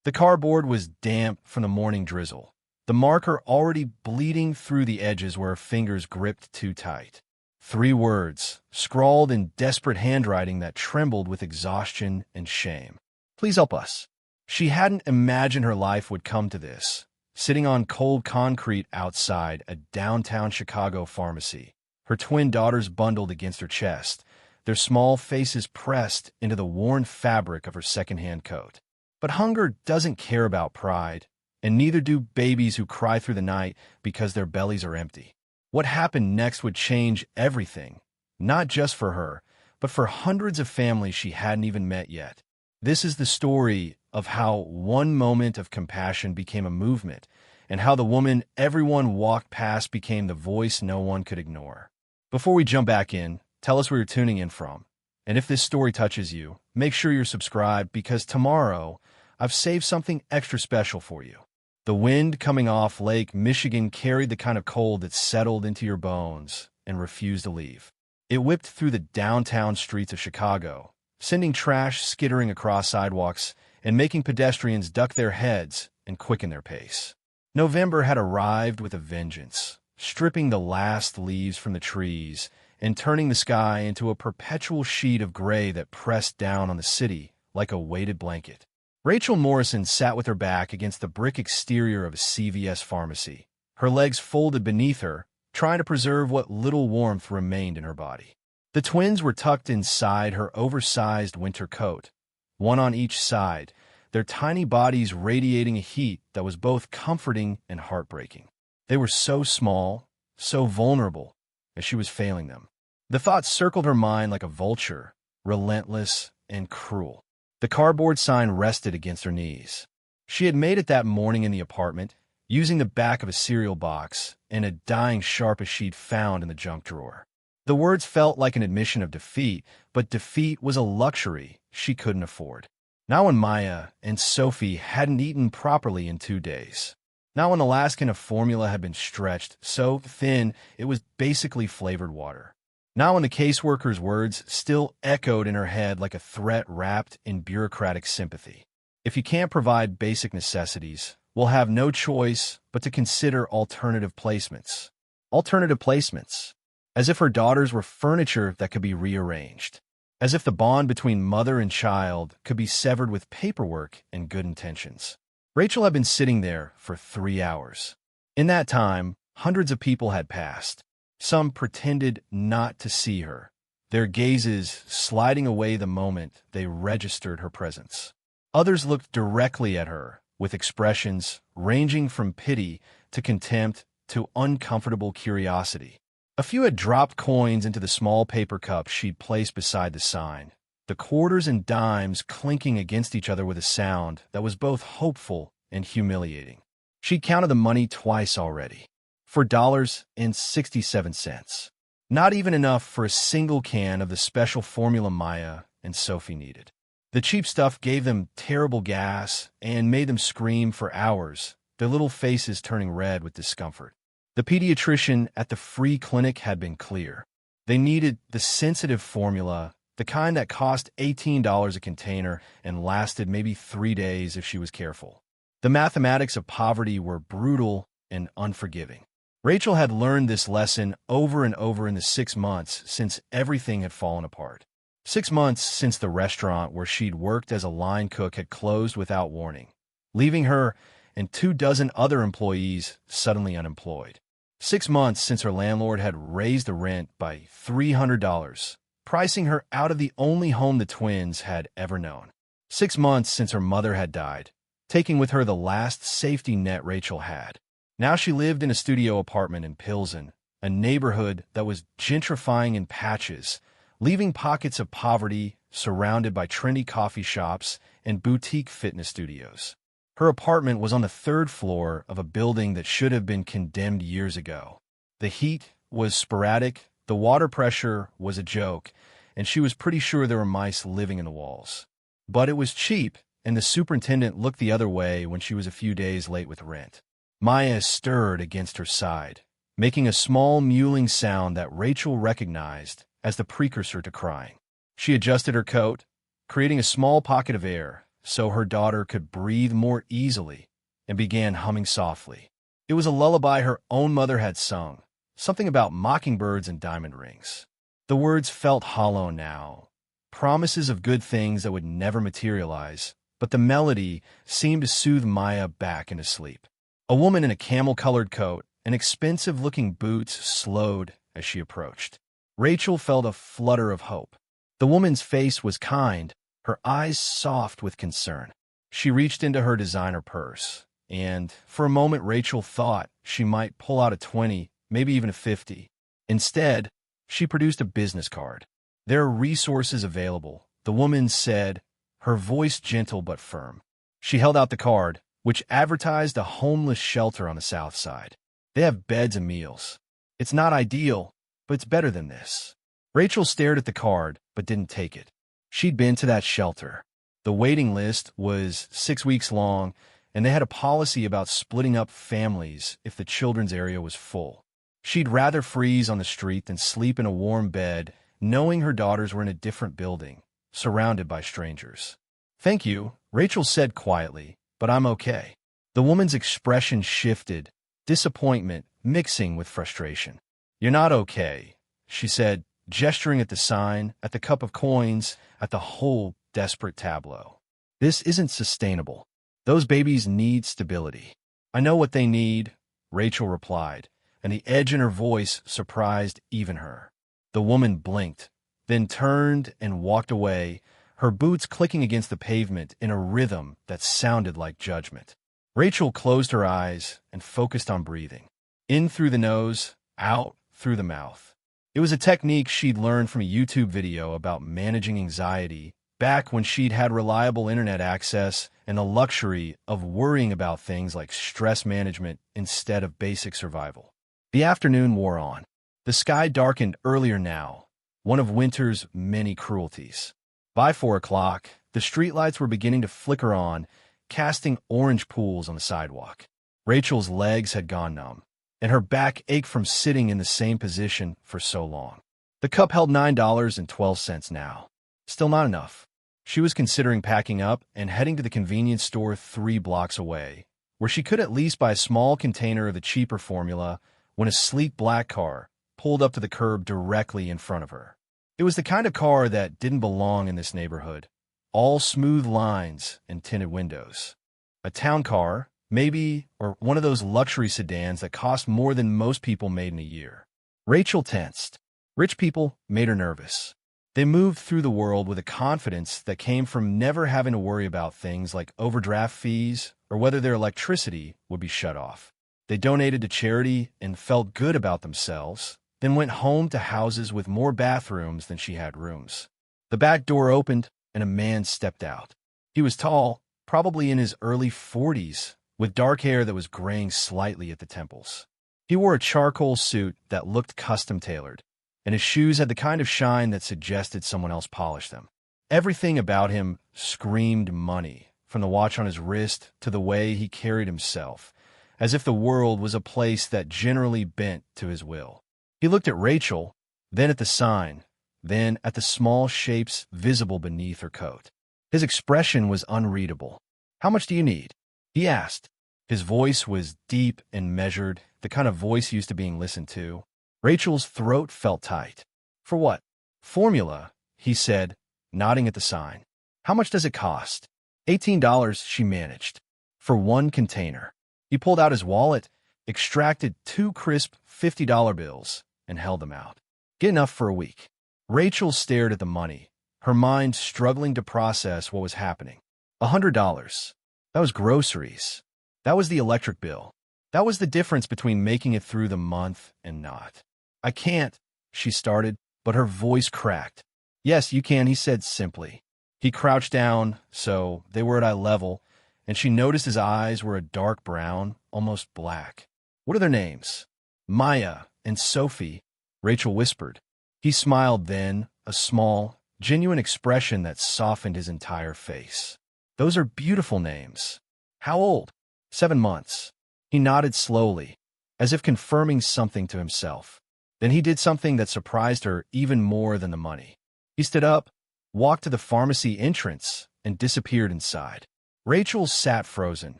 The cardboard was damp from the morning drizzle, the marker already bleeding through the edges where her fingers gripped too tight. 3 words, scrawled in desperate handwriting that trembled with exhaustion and shame. Please help us. She hadn't imagined her life would come to this, sitting on cold concrete outside a downtown Chicago pharmacy, her twin daughters bundled against her chest, their small faces pressed into the worn fabric of her secondhand coat. But hunger doesn't care about pride, and neither do babies who cry through the night because their bellies are empty. What happened next would change everything, not just for her, but for hundreds of families she hadn't even met yet. This is the story of how one moment of compassion became a movement, and how the woman everyone walked past became the voice no one could ignore. Before we jump back in, tell us where you're tuning in from. And if this story touches you, make sure you're subscribed because tomorrow, I've saved something extra special for you. The wind coming off Lake Michigan carried the kind of cold that settled into your bones and refused to leave. It whipped through the downtown streets of Chicago, sending trash skittering across sidewalks and making pedestrians duck their heads and quicken their pace. November had arrived with a vengeance, stripping the last leaves from the trees and turning the sky into a perpetual sheet of gray that pressed down on the city like a weighted blanket. Rachel Morrison sat with her back against the brick exterior of a CVS pharmacy, her legs folded beneath her, trying to preserve what little warmth remained in her body. The twins were tucked inside her oversized winter coat, one on each side, their tiny bodies radiating a heat that was both comforting and heartbreaking. They were so small, so vulnerable, as she was failing them. The thought circled her mind like a vulture, relentless and cruel. The cardboard sign rested against her knees. She had made it that morning in the apartment, using the back of a cereal box and a dying Sharpie sheet found in the junk drawer. The words felt like an admission of defeat, but defeat was a luxury she couldn't afford. Not when Maya and Sophie hadn't eaten properly in 2 days. Not when the last can of formula had been stretched so thin it was basically flavored water. Not when the caseworker's words still echoed in her head like a threat wrapped in bureaucratic sympathy. If you can't provide basic necessities, we'll have no choice but to consider alternative placements. Alternative placements. As if her daughters were furniture that could be rearranged. As if the bond between mother and child could be severed with paperwork and good intentions. Rachel had been sitting there for 3 hours. In that time, hundreds of people had passed. Some pretended not to see her, their gazes sliding away the moment they registered her presence. Others looked directly at her, with expressions ranging from pity to contempt to uncomfortable curiosity. A few had dropped coins into the small paper cup she'd placed beside the sign, the quarters and dimes clinking against each other with a sound that was both hopeful and humiliating. She'd counted the money twice already. $4.67. Not even enough for a single can of the special formula Maya and Sophie needed. The cheap stuff gave them terrible gas and made them scream for hours, their little faces turning red with discomfort. The pediatrician at the free clinic had been clear. They needed the sensitive formula, the kind that cost $18 a container and lasted maybe 3 days if she was careful. The mathematics of poverty were brutal and unforgiving. Rachel had learned this lesson over and over in the 6 months since everything had fallen apart. 6 months since the restaurant where she'd worked as a line cook had closed without warning, leaving her and 24 other employees suddenly unemployed. 6 months since her landlord had raised the rent by $300, pricing her out of the only home the twins had ever known. 6 months since her mother had died, taking with her the last safety net Rachel had. Now she lived in a studio apartment in Pilsen, a neighborhood that was gentrifying in patches, leaving pockets of poverty surrounded by trendy coffee shops and boutique fitness studios. Her apartment was on the 3rd floor of a building that should have been condemned years ago. The heat was sporadic, the water pressure was a joke, and she was pretty sure there were mice living in the walls. But it was cheap, and the superintendent looked the other way when she was a few days late with rent. Maya stirred against her side, making a small mewling sound that Rachel recognized as the precursor to crying. She adjusted her coat, creating a small pocket of air, so her daughter could breathe more easily, and began humming softly. It was a lullaby her own mother had sung, something about mockingbirds and diamond rings. The words felt hollow now, promises of good things that would never materialize, but the melody seemed to soothe Maya back into sleep. A woman in a camel-colored coat and expensive-looking boots slowed as she approached. Rachel felt a flutter of hope. The woman's face was kind, her eyes soft with concern. She reached into her designer purse, and for a moment Rachel thought she might pull out a 20, maybe even a 50. Instead, she produced a business card. "There are resources available," the woman said, her voice gentle but firm. She held out the card, which advertised a homeless shelter on the south side. "They have beds and meals. It's not ideal, but it's better than this." Rachel stared at the card, but didn't take it. She'd been to that shelter. The waiting list was 6 weeks long, and they had a policy about splitting up families if the children's area was full. She'd rather freeze on the street than sleep in a warm bed, knowing her daughters were in a different building, surrounded by strangers. "Thank you," Rachel said quietly, "but I'm okay." The woman's expression shifted, disappointment mixing with frustration. "You're not okay," she said, gesturing at the sign, at the cup of coins, at the whole desperate tableau. "This isn't sustainable. Those babies need stability." "I know what they need," Rachel replied, and the edge in her voice surprised even her. The woman blinked, then turned and walked away, her boots clicking against the pavement in a rhythm that sounded like judgment. Rachel closed her eyes and focused on breathing. In through the nose, out through the mouth. It was a technique she'd learned from a YouTube video about managing anxiety back when she'd had reliable internet access and the luxury of worrying about things like stress management instead of basic survival. The afternoon wore on. The sky darkened earlier now, one of winter's many cruelties. By 4 o'clock, the streetlights were beginning to flicker on, casting orange pools on the sidewalk. Rachel's legs had gone numb, and her back ached from sitting in the same position for so long. The cup held $9.12 now. Still not enough. She was considering packing up and heading to the convenience store 3 blocks away, where she could at least buy a small container of the cheaper formula, when a sleek black car pulled up to the curb directly in front of her. It was the kind of car that didn't belong in this neighborhood, all smooth lines and tinted windows. A town car, maybe, or one of those luxury sedans that cost more than most people made in a year. Rachel tensed. Rich people made her nervous. They moved through the world with a confidence that came from never having to worry about things like overdraft fees or whether their electricity would be shut off. They donated to charity and felt good about themselves, then went home to houses with more bathrooms than she had rooms. The back door opened, and a man stepped out. He was tall, probably in his early 40s, with dark hair that was graying slightly at the temples. He wore a charcoal suit that looked custom-tailored, and his shoes had the kind of shine that suggested someone else polished them. Everything about him screamed money, from the watch on his wrist to the way he carried himself, as if the world was a place that generally bent to his will. He looked at Rachel, then at the sign, then at the small shapes visible beneath her coat. His expression was unreadable. "How much do you need?" he asked. His voice was deep and measured, the kind of voice used to being listened to. Rachel's throat felt tight. "For what?" "Formula," he said, nodding at the sign. "How much does it cost?" $18, she managed. "For 1 container." He pulled out his wallet, extracted 2 crisp $50 bills, and held them out. "Get enough for a week." Rachel stared at the money, her mind struggling to process what was happening. $100. That was groceries. That was the electric bill. That was the difference between making it through the month and not. "I can't," she started, but her voice cracked. "Yes, you can," he said simply. He crouched down, so they were at eye level, and she noticed his eyes were a dark brown, almost black. "What are their names?" "Maya and Sophie," Rachel whispered. He smiled then, a small, genuine expression that softened his entire face. "Those are beautiful names. How old?" 7 months. He nodded slowly, as if confirming something to himself. Then he did something that surprised her even more than the money. He stood up, walked to the pharmacy entrance, and disappeared inside. Rachel sat frozen,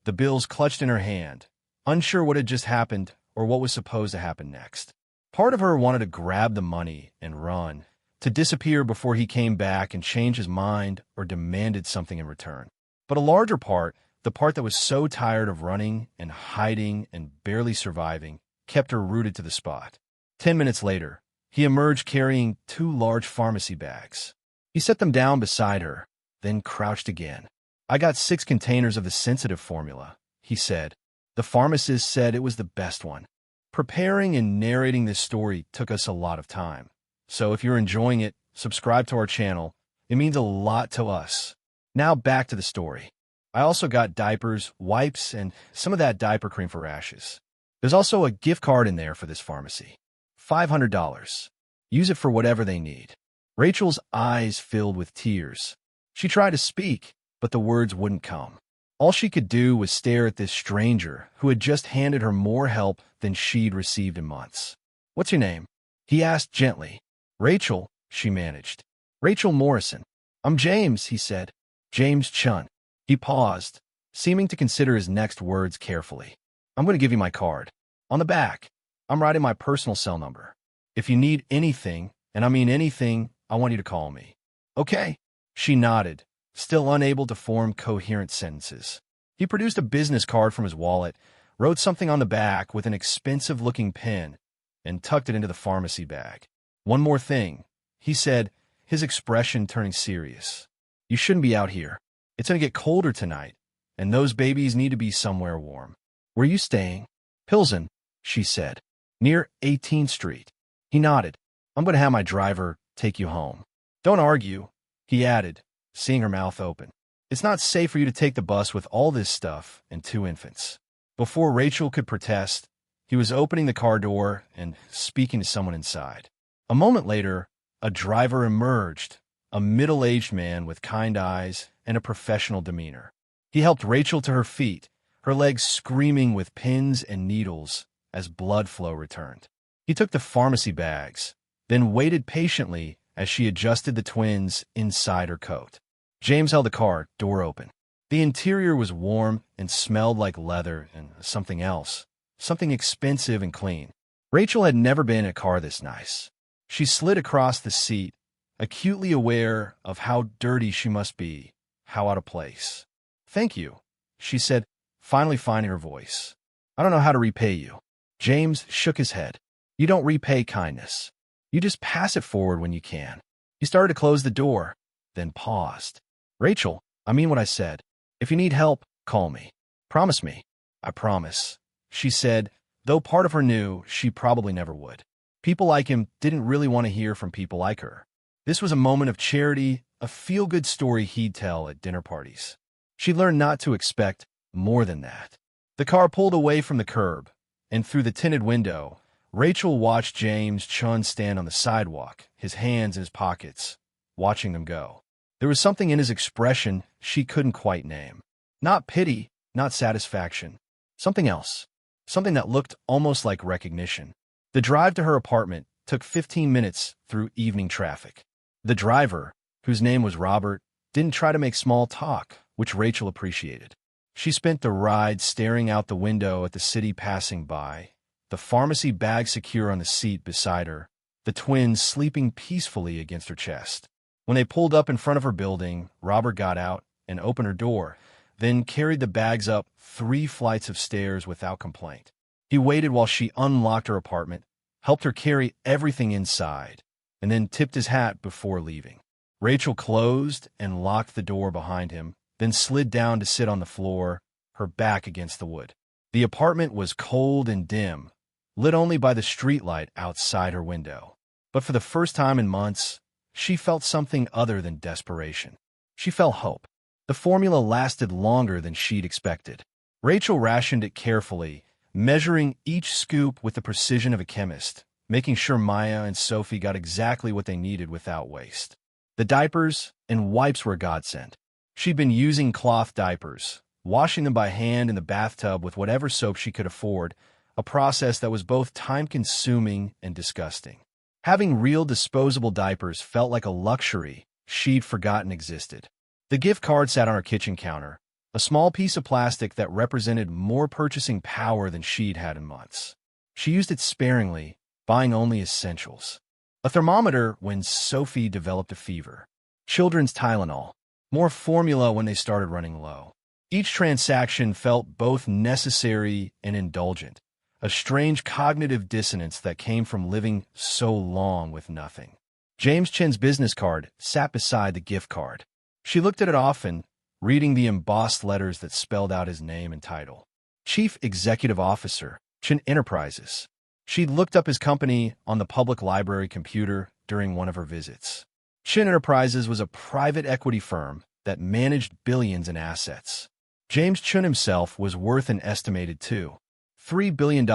the bills clutched in her hand, unsure what had just happened or what was supposed to happen next. Part of her wanted to grab the money and run, to disappear before he came back and changed his mind or demanded something in return. But a larger part, the part that was so tired of running and hiding and barely surviving, kept her rooted to the spot. 10 minutes later, he emerged carrying 2 large pharmacy bags. He set them down beside her, then crouched again. "I got 6 containers of the sensitive formula," he said. "The pharmacist said it was the best one." Preparing and narrating this story took us a lot of time. So if you're enjoying it, subscribe to our channel. It means a lot to us. Now back to the story. I also got diapers, wipes, and some of that diaper cream for rashes. There's also a gift card in there for this pharmacy. $500. Use it for whatever they need. Rachel's eyes filled with tears. She tried to speak, but the words wouldn't come. All she could do was stare at this stranger who had just handed her more help than she'd received in months. "What's your name?" he asked gently. "Rachel," she managed. "Rachel Morrison." "I'm James," he said. "James Chun." He paused, seeming to consider his next words carefully. "I'm going to give you my card. On the back, I'm writing my personal cell number. If you need anything, and I mean anything, I want you to call me." "Okay." She nodded, still unable to form coherent sentences. He produced a business card from his wallet, wrote something on the back with an expensive-looking pen, and tucked it into the pharmacy bag. "One more thing," he said, his expression turning serious. "You shouldn't be out here. It's going to get colder tonight, and those babies need to be somewhere warm." "Where are you staying?" "Pilsen," she said. "Near 18th Street." He nodded. "I'm going to have my driver take you home." "Don't argue," he added, seeing her mouth open. "It's not safe for you to take the bus with all this stuff and 2 infants." Before Rachel could protest, he was opening the car door and speaking to someone inside. A moment later, a driver emerged, a middle-aged man with kind eyes and a professional demeanor. He helped Rachel to her feet, her legs screaming with pins and needles as blood flow returned. He took the pharmacy bags, then waited patiently as she adjusted the twins inside her coat. James held the car, door open. The interior was warm and smelled like leather and something else, something expensive and clean. Rachel had never been in a car this nice. She slid across the seat, acutely aware of how dirty she must be, how out of place. "Thank you," she said, finally finding her voice. "I don't know how to repay you." James shook his head. "You don't repay kindness. You just pass it forward when you can." He started to close the door, then paused. "Rachel, I mean what I said. If you need help, call me. Promise me." "I promise," she said, though part of her knew she probably never would. People like him didn't really want to hear from people like her. This was a moment of charity, a feel-good story he'd tell at dinner parties. She learned not to expect more than that. The car pulled away from the curb, and through the tinted window, Rachel watched James Chun stand on the sidewalk, his hands in his pockets, watching them go. There was something in his expression she couldn't quite name. Not pity, not satisfaction. Something else. Something that looked almost like recognition. The drive to her apartment took 15 minutes through evening traffic. The driver, whose name was Robert, didn't try to make small talk, which Rachel appreciated. She spent the ride staring out the window at the city passing by, the pharmacy bag secure on the seat beside her, the twins sleeping peacefully against her chest. When they pulled up in front of her building, Robert got out and opened her door, then carried the bags up 3 flights of stairs without complaint. He waited while she unlocked her apartment, helped her carry everything inside, and then tipped his hat before leaving. Rachel closed and locked the door behind him, then slid down to sit on the floor, her back against the wood. The apartment was cold and dim, lit only by the streetlight outside her window. But for the first time in months, she felt something other than desperation. She felt hope. The formula lasted longer than she'd expected. Rachel rationed it carefully, measuring each scoop with the precision of a chemist, making sure Maya and Sophie got exactly what they needed without waste. The diapers and wipes were a godsend. She'd been using cloth diapers, washing them by hand in the bathtub with whatever soap she could afford, a process that was both time-consuming and disgusting. Having real disposable diapers felt like a luxury she'd forgotten existed. The gift card sat on her kitchen counter, a small piece of plastic that represented more purchasing power than she'd had in months. She used it sparingly, buying only essentials. A thermometer when Sophie developed a fever. Children's Tylenol. More formula when they started running low. Each transaction felt both necessary and indulgent, a strange cognitive dissonance that came from living so long with nothing. James Chen's business card sat beside the gift card. She looked at it often, reading the embossed letters that spelled out his name and title. Chief Executive Officer, Chen Enterprises. She'd looked up his company on the public library computer during one of her visits. Chen Enterprises was a private equity firm that managed billions in assets. James Chen himself was worth an estimated $3 billion,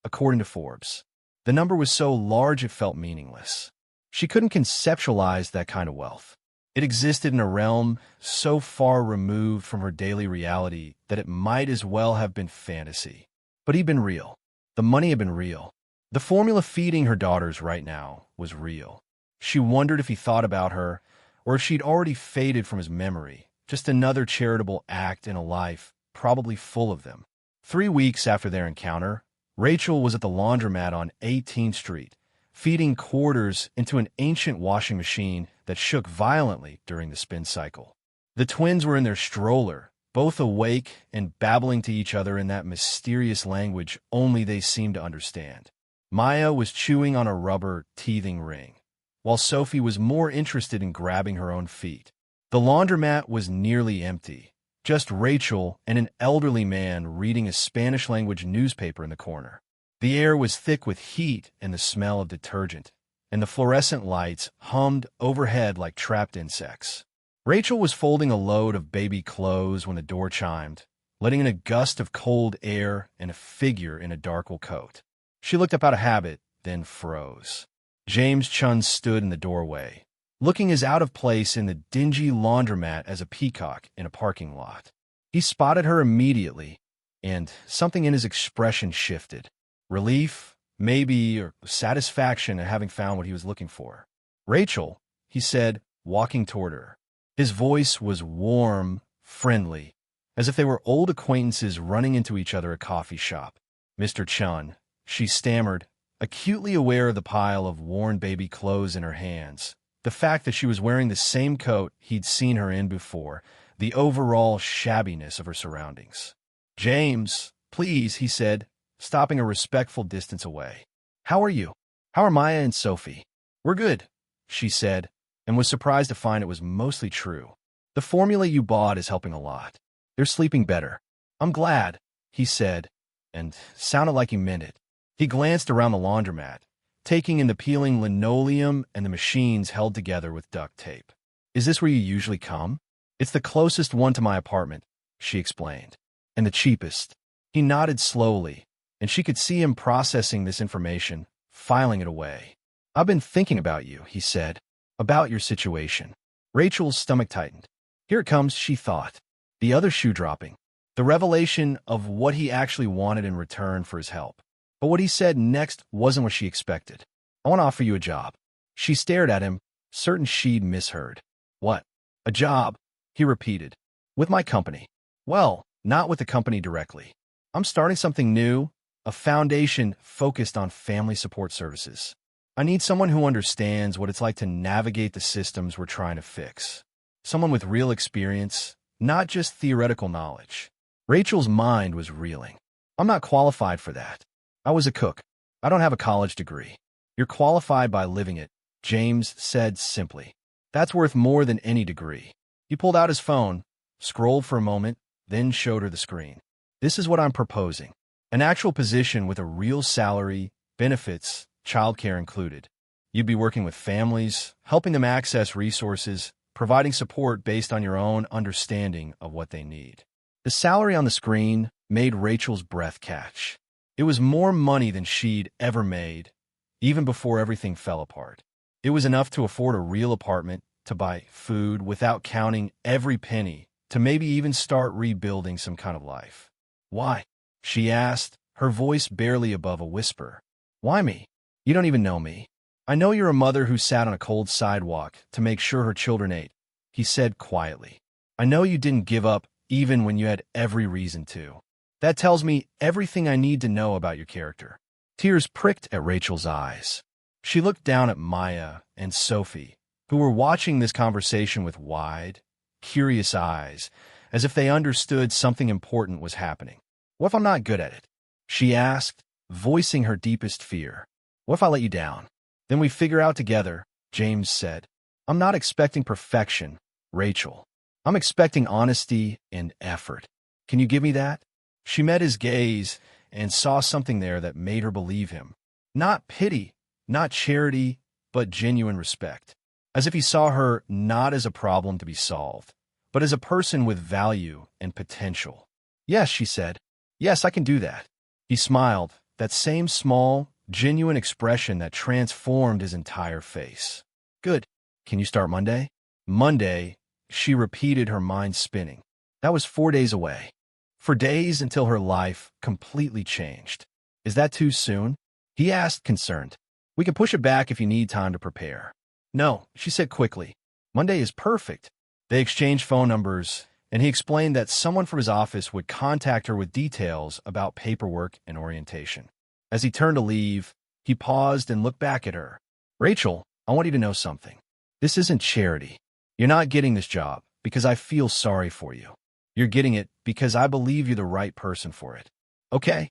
according to Forbes. The number was so large it felt meaningless. She couldn't conceptualize that kind of wealth. It existed in a realm so far removed from her daily reality that it might as well have been fantasy. But he'd been real. The money had been real. The formula feeding her daughters right now was real. She wondered if he thought about her, or if she'd already faded from his memory, just another charitable act in a life probably full of them. 3 weeks after their encounter, Rachel was at the laundromat on 18th Street, feeding quarters into an ancient washing machine that shook violently during the spin cycle. The twins were in their stroller, both awake and babbling to each other in that mysterious language only they seemed to understand. Maya was chewing on a rubber teething ring, while Sophie was more interested in grabbing her own feet. The laundromat was nearly empty, just Rachel and an elderly man reading a Spanish-language newspaper in the corner. The air was thick with heat and the smell of detergent, and the fluorescent lights hummed overhead like trapped insects. Rachel was folding a load of baby clothes when the door chimed, letting in a gust of cold air and a figure in a dark coat. She looked up out of habit, then froze. James Chun stood in the doorway, looking as out of place in the dingy laundromat as a peacock in a parking lot. He spotted her immediately, and something in his expression shifted. Relief, maybe, or satisfaction at having found what he was looking for. "Rachel," he said, walking toward her. His voice was warm, friendly, as if they were old acquaintances running into each other at a coffee shop. "Mr. Chun," she stammered, acutely aware of the pile of worn baby clothes in her hands, the fact that she was wearing the same coat he'd seen her in before, the overall shabbiness of her surroundings. "James, please," he said, stopping a respectful distance away. "How are you? How are Maya and Sophie?" "We're good," she said, and was surprised to find it was mostly true. "The formula you bought is helping a lot. They're sleeping better." "I'm glad," he said, and sounded like he meant it. He glanced around the laundromat, taking in the peeling linoleum and the machines held together with duct tape. "Is this where you usually come?" "It's the closest one to my apartment," she explained. "And the cheapest." He nodded slowly, and she could see him processing this information, filing it away. "I've been thinking about you," he said, "about your situation." Rachel's stomach tightened. Here it comes, she thought. The other shoe dropping. The revelation of what he actually wanted in return for his help. But what he said next wasn't what she expected. "I want to offer you a job." She stared at him, certain she'd misheard. "What?" "A job," he repeated. "With my company." "Well, not with the company directly. I'm starting something new, a foundation focused on family support services. I need someone who understands what it's like to navigate the systems we're trying to fix. Someone with real experience, not just theoretical knowledge." Rachel's mind was reeling. "I'm not qualified for that. I was a cook. I don't have a college degree." "You're qualified by living it," James said simply. "That's worth more than any degree." He pulled out his phone, scrolled for a moment, then showed her the screen. "This is what I'm proposing. An actual position with a real salary, benefits, childcare included. You'd be working with families, helping them access resources, providing support based on your own understanding of what they need." The salary on the screen made Rachel's breath catch. It was more money than she'd ever made, even before everything fell apart. It was enough to afford a real apartment, to buy food without counting every penny, to maybe even start rebuilding some kind of life. "Why?" she asked, her voice barely above a whisper. "Why me? You don't even know me. I know you're a mother who sat on a cold sidewalk to make sure her children ate," he said quietly. I know you didn't give up even when you had every reason to. That tells me everything I need to know about your character." Tears pricked at Rachel's eyes. She looked down at Maya and Sophie, who were watching this conversation with wide, curious eyes, as if they understood something important was happening. "What if I'm not good at it?" she asked, voicing her deepest fear. "What if I let you down?" "Then we figure out together," James said. "I'm not expecting perfection, Rachel. I'm expecting honesty and effort. Can you give me that?" She met his gaze and saw something there that made her believe him. Not pity, not charity, but genuine respect. As if he saw her not as a problem to be solved, but as a person with value and potential. "Yes," she said. "Yes, I can do that." He smiled, that same small, genuine expression that transformed his entire face. "Good. Can you start Monday?" Monday, she repeated, her mind spinning. That was 4 days away. For days until her life completely changed. "Is that too soon?" he asked, concerned. "We can push it back if you need time to prepare." "No," she said quickly. "Monday is perfect." They exchanged phone numbers, and he explained that someone from his office would contact her with details about paperwork and orientation. As he turned to leave, he paused and looked back at her. "Rachel, I want you to know something. This isn't charity. You're not getting this job because I feel sorry for you. You're getting it because I believe you're the right person for it." Okay,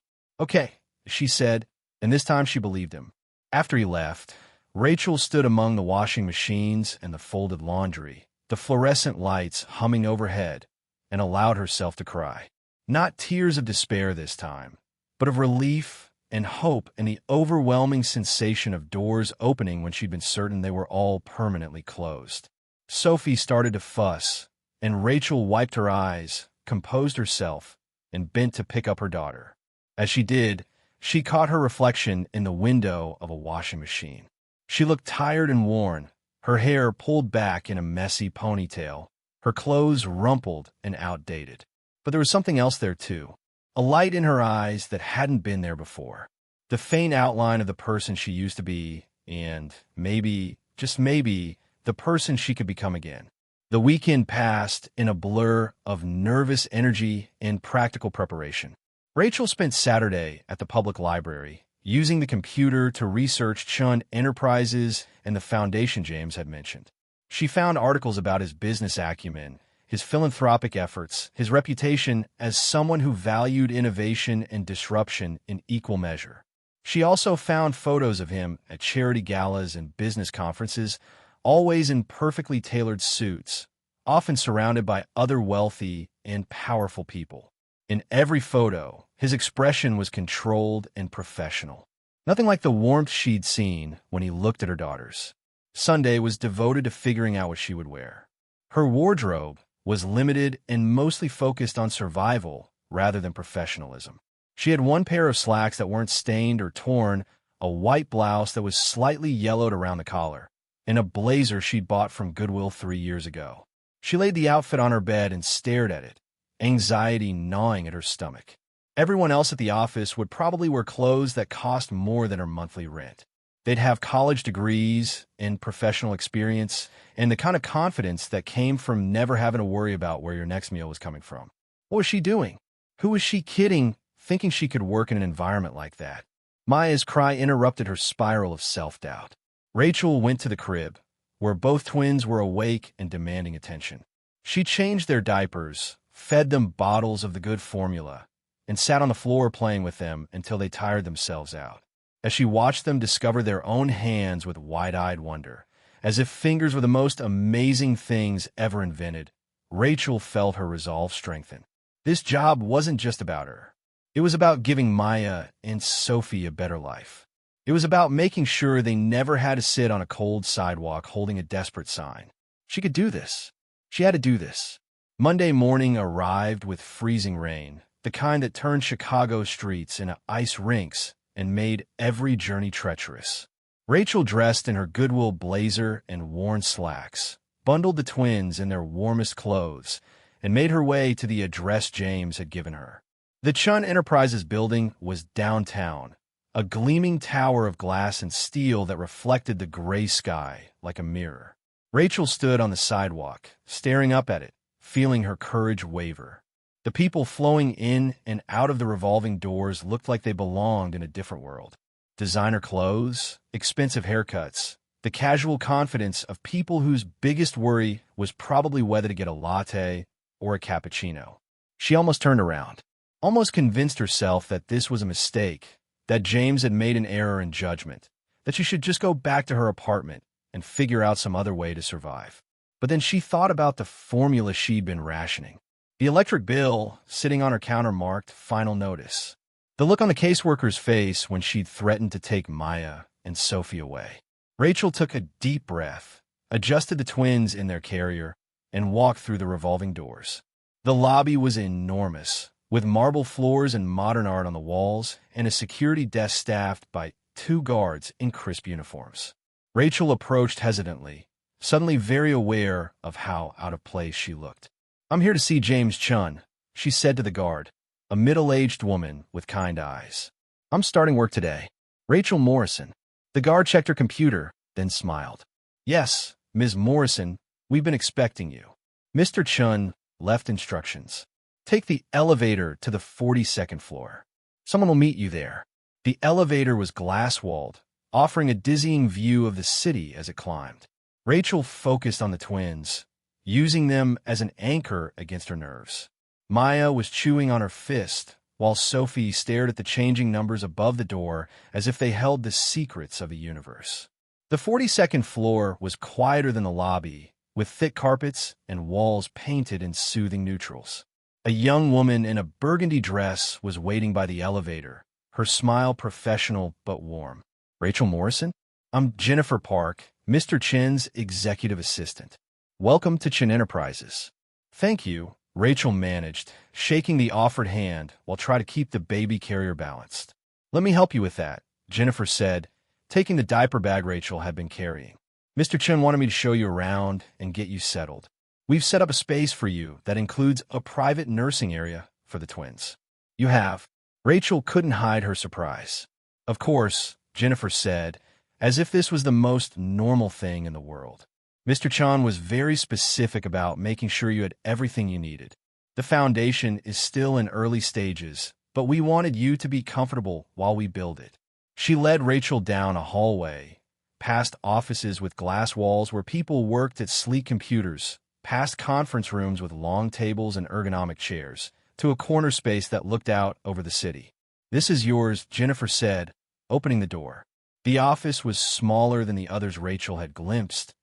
she said, and this time she believed him. After he left, Rachel stood among the washing machines and the folded laundry, the fluorescent lights humming overhead, and allowed herself to cry. Not tears of despair this time, but of relief and hope and the overwhelming sensation of doors opening when she'd been certain they were all permanently closed. Sophie started to fuss, and Rachel wiped her eyes, composed herself, and bent to pick up her daughter. As she did, she caught her reflection in the window of a washing machine. She looked tired and worn, her hair pulled back in a messy ponytail, her clothes rumpled and outdated. But there was something else there too, a light in her eyes that hadn't been there before. The faint outline of the person she used to be, and maybe, just maybe, the person she could become again. The weekend passed in a blur of nervous energy and practical preparation. Rachel spent Saturday at the public library, using the computer to research Chun Enterprises and the foundation James had mentioned. She found articles about his business acumen, his philanthropic efforts, his reputation as someone who valued innovation and disruption in equal measure. She also found photos of him at charity galas and business conferences, always in perfectly tailored suits, often surrounded by other wealthy and powerful people. In every photo, his expression was controlled and professional. Nothing like the warmth she'd seen when he looked at her daughters. Sunday was devoted to figuring out what she would wear. Her wardrobe was limited and mostly focused on survival rather than professionalism. She had one pair of slacks that weren't stained or torn, a white blouse that was slightly yellowed around the collar, and a blazer she'd bought from Goodwill 3 years ago. She laid the outfit on her bed and stared at it, anxiety gnawing at her stomach. Everyone else at the office would probably wear clothes that cost more than her monthly rent. They'd have college degrees and professional experience and the kind of confidence that came from never having to worry about where your next meal was coming from. What was she doing? Who was she kidding, thinking she could work in an environment like that? Maya's cry interrupted her spiral of self-doubt. Rachel went to the crib, where both twins were awake and demanding attention. She changed their diapers, fed them bottles of the good formula, and sat on the floor playing with them until they tired themselves out. As she watched them discover their own hands with wide-eyed wonder, as if fingers were the most amazing things ever invented, Rachel felt her resolve strengthen. This job wasn't just about her. It was about giving Maya and Sophie a better life. It was about making sure they never had to sit on a cold sidewalk holding a desperate sign. She could do this. She had to do this. Monday morning arrived with freezing rain, the kind that turned Chicago streets into ice rinks and made every journey treacherous. Rachel dressed in her Goodwill blazer and worn slacks, bundled the twins in their warmest clothes, and made her way to the address James had given her. The Chun Enterprises building was downtown, a gleaming tower of glass and steel that reflected the gray sky like a mirror. Rachel stood on the sidewalk, staring up at it, feeling her courage waver. The people flowing in and out of the revolving doors looked like they belonged in a different world. Designer clothes, expensive haircuts, the casual confidence of people whose biggest worry was probably whether to get a latte or a cappuccino. She almost turned around, almost convinced herself that this was a mistake, that James had made an error in judgment, that she should just go back to her apartment and figure out some other way to survive. But then she thought about the formula she'd been rationing. The electric bill sitting on her counter marked final notice. The look on the caseworker's face when she'd threatened to take Maya and Sophie away. Rachel took a deep breath, adjusted the twins in their carrier, and walked through the revolving doors. The lobby was enormous, with marble floors and modern art on the walls, and a security desk staffed by 2 guards in crisp uniforms. Rachel approached hesitantly, suddenly very aware of how out of place she looked. "I'm here to see James Chun," she said to the guard, a middle-aged woman with kind eyes. "I'm starting work today." "Rachel Morrison." The guard checked her computer, then smiled. "Yes, Ms. Morrison, we've been expecting you." Mr. Chun left instructions. "Take the elevator to the 42nd floor. Someone will meet you there." The elevator was glass-walled, offering a dizzying view of the city as it climbed. Rachel focused on the twins, using them as an anchor against her nerves. Maya was chewing on her fist, while Sophie stared at the changing numbers above the door as if they held the secrets of the universe. The 42nd floor was quieter than the lobby, with thick carpets and walls painted in soothing neutrals. A young woman in a burgundy dress was waiting by the elevator, her smile professional but warm. "Rachel Morrison? I'm Jennifer Park, Mr. Chin's executive assistant. Welcome to Chin Enterprises." "Thank you," Rachel managed, shaking the offered hand while trying to keep the baby carrier balanced. "Let me help you with that," Jennifer said, taking the diaper bag Rachel had been carrying. "Mr. Chin wanted me to show you around and get you settled. We've set up a space for you that includes a private nursing area for the twins." "You have?" Rachel couldn't hide her surprise. "Of course," Jennifer said, as if this was the most normal thing in the world. "Mr. Chan was very specific about making sure you had everything you needed. The foundation is still in early stages, but we wanted you to be comfortable while we build it." She led Rachel down a hallway, past offices with glass walls where people worked at sleek computers, past conference rooms with long tables and ergonomic chairs, to a corner space that looked out over the city. "This is yours," Jennifer said, opening the door. The office was smaller than the others Rachel had glimpsed,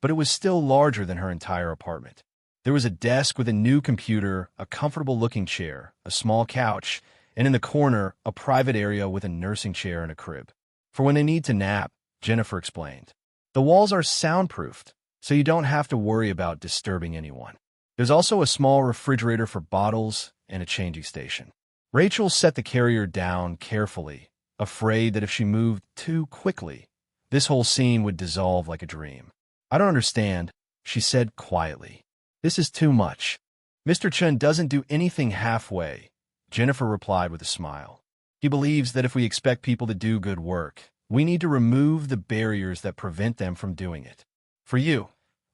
but it was still larger than her entire apartment. There was a desk with a new computer, a comfortable-looking chair, a small couch, and in the corner, a private area with a nursing chair and a crib. "For when they need to nap," Jennifer explained. "The walls are soundproofed, so you don't have to worry about disturbing anyone. There's also a small refrigerator for bottles and a changing station." Rachel set the carrier down carefully, afraid that if she moved too quickly, this whole scene would dissolve like a dream. "I don't understand," she said quietly. "This is too much." "Mr. Chun doesn't do anything halfway," Jennifer replied with a smile. "He believes that if we expect people to do good work, we need to remove the barriers that prevent them from doing it. For you,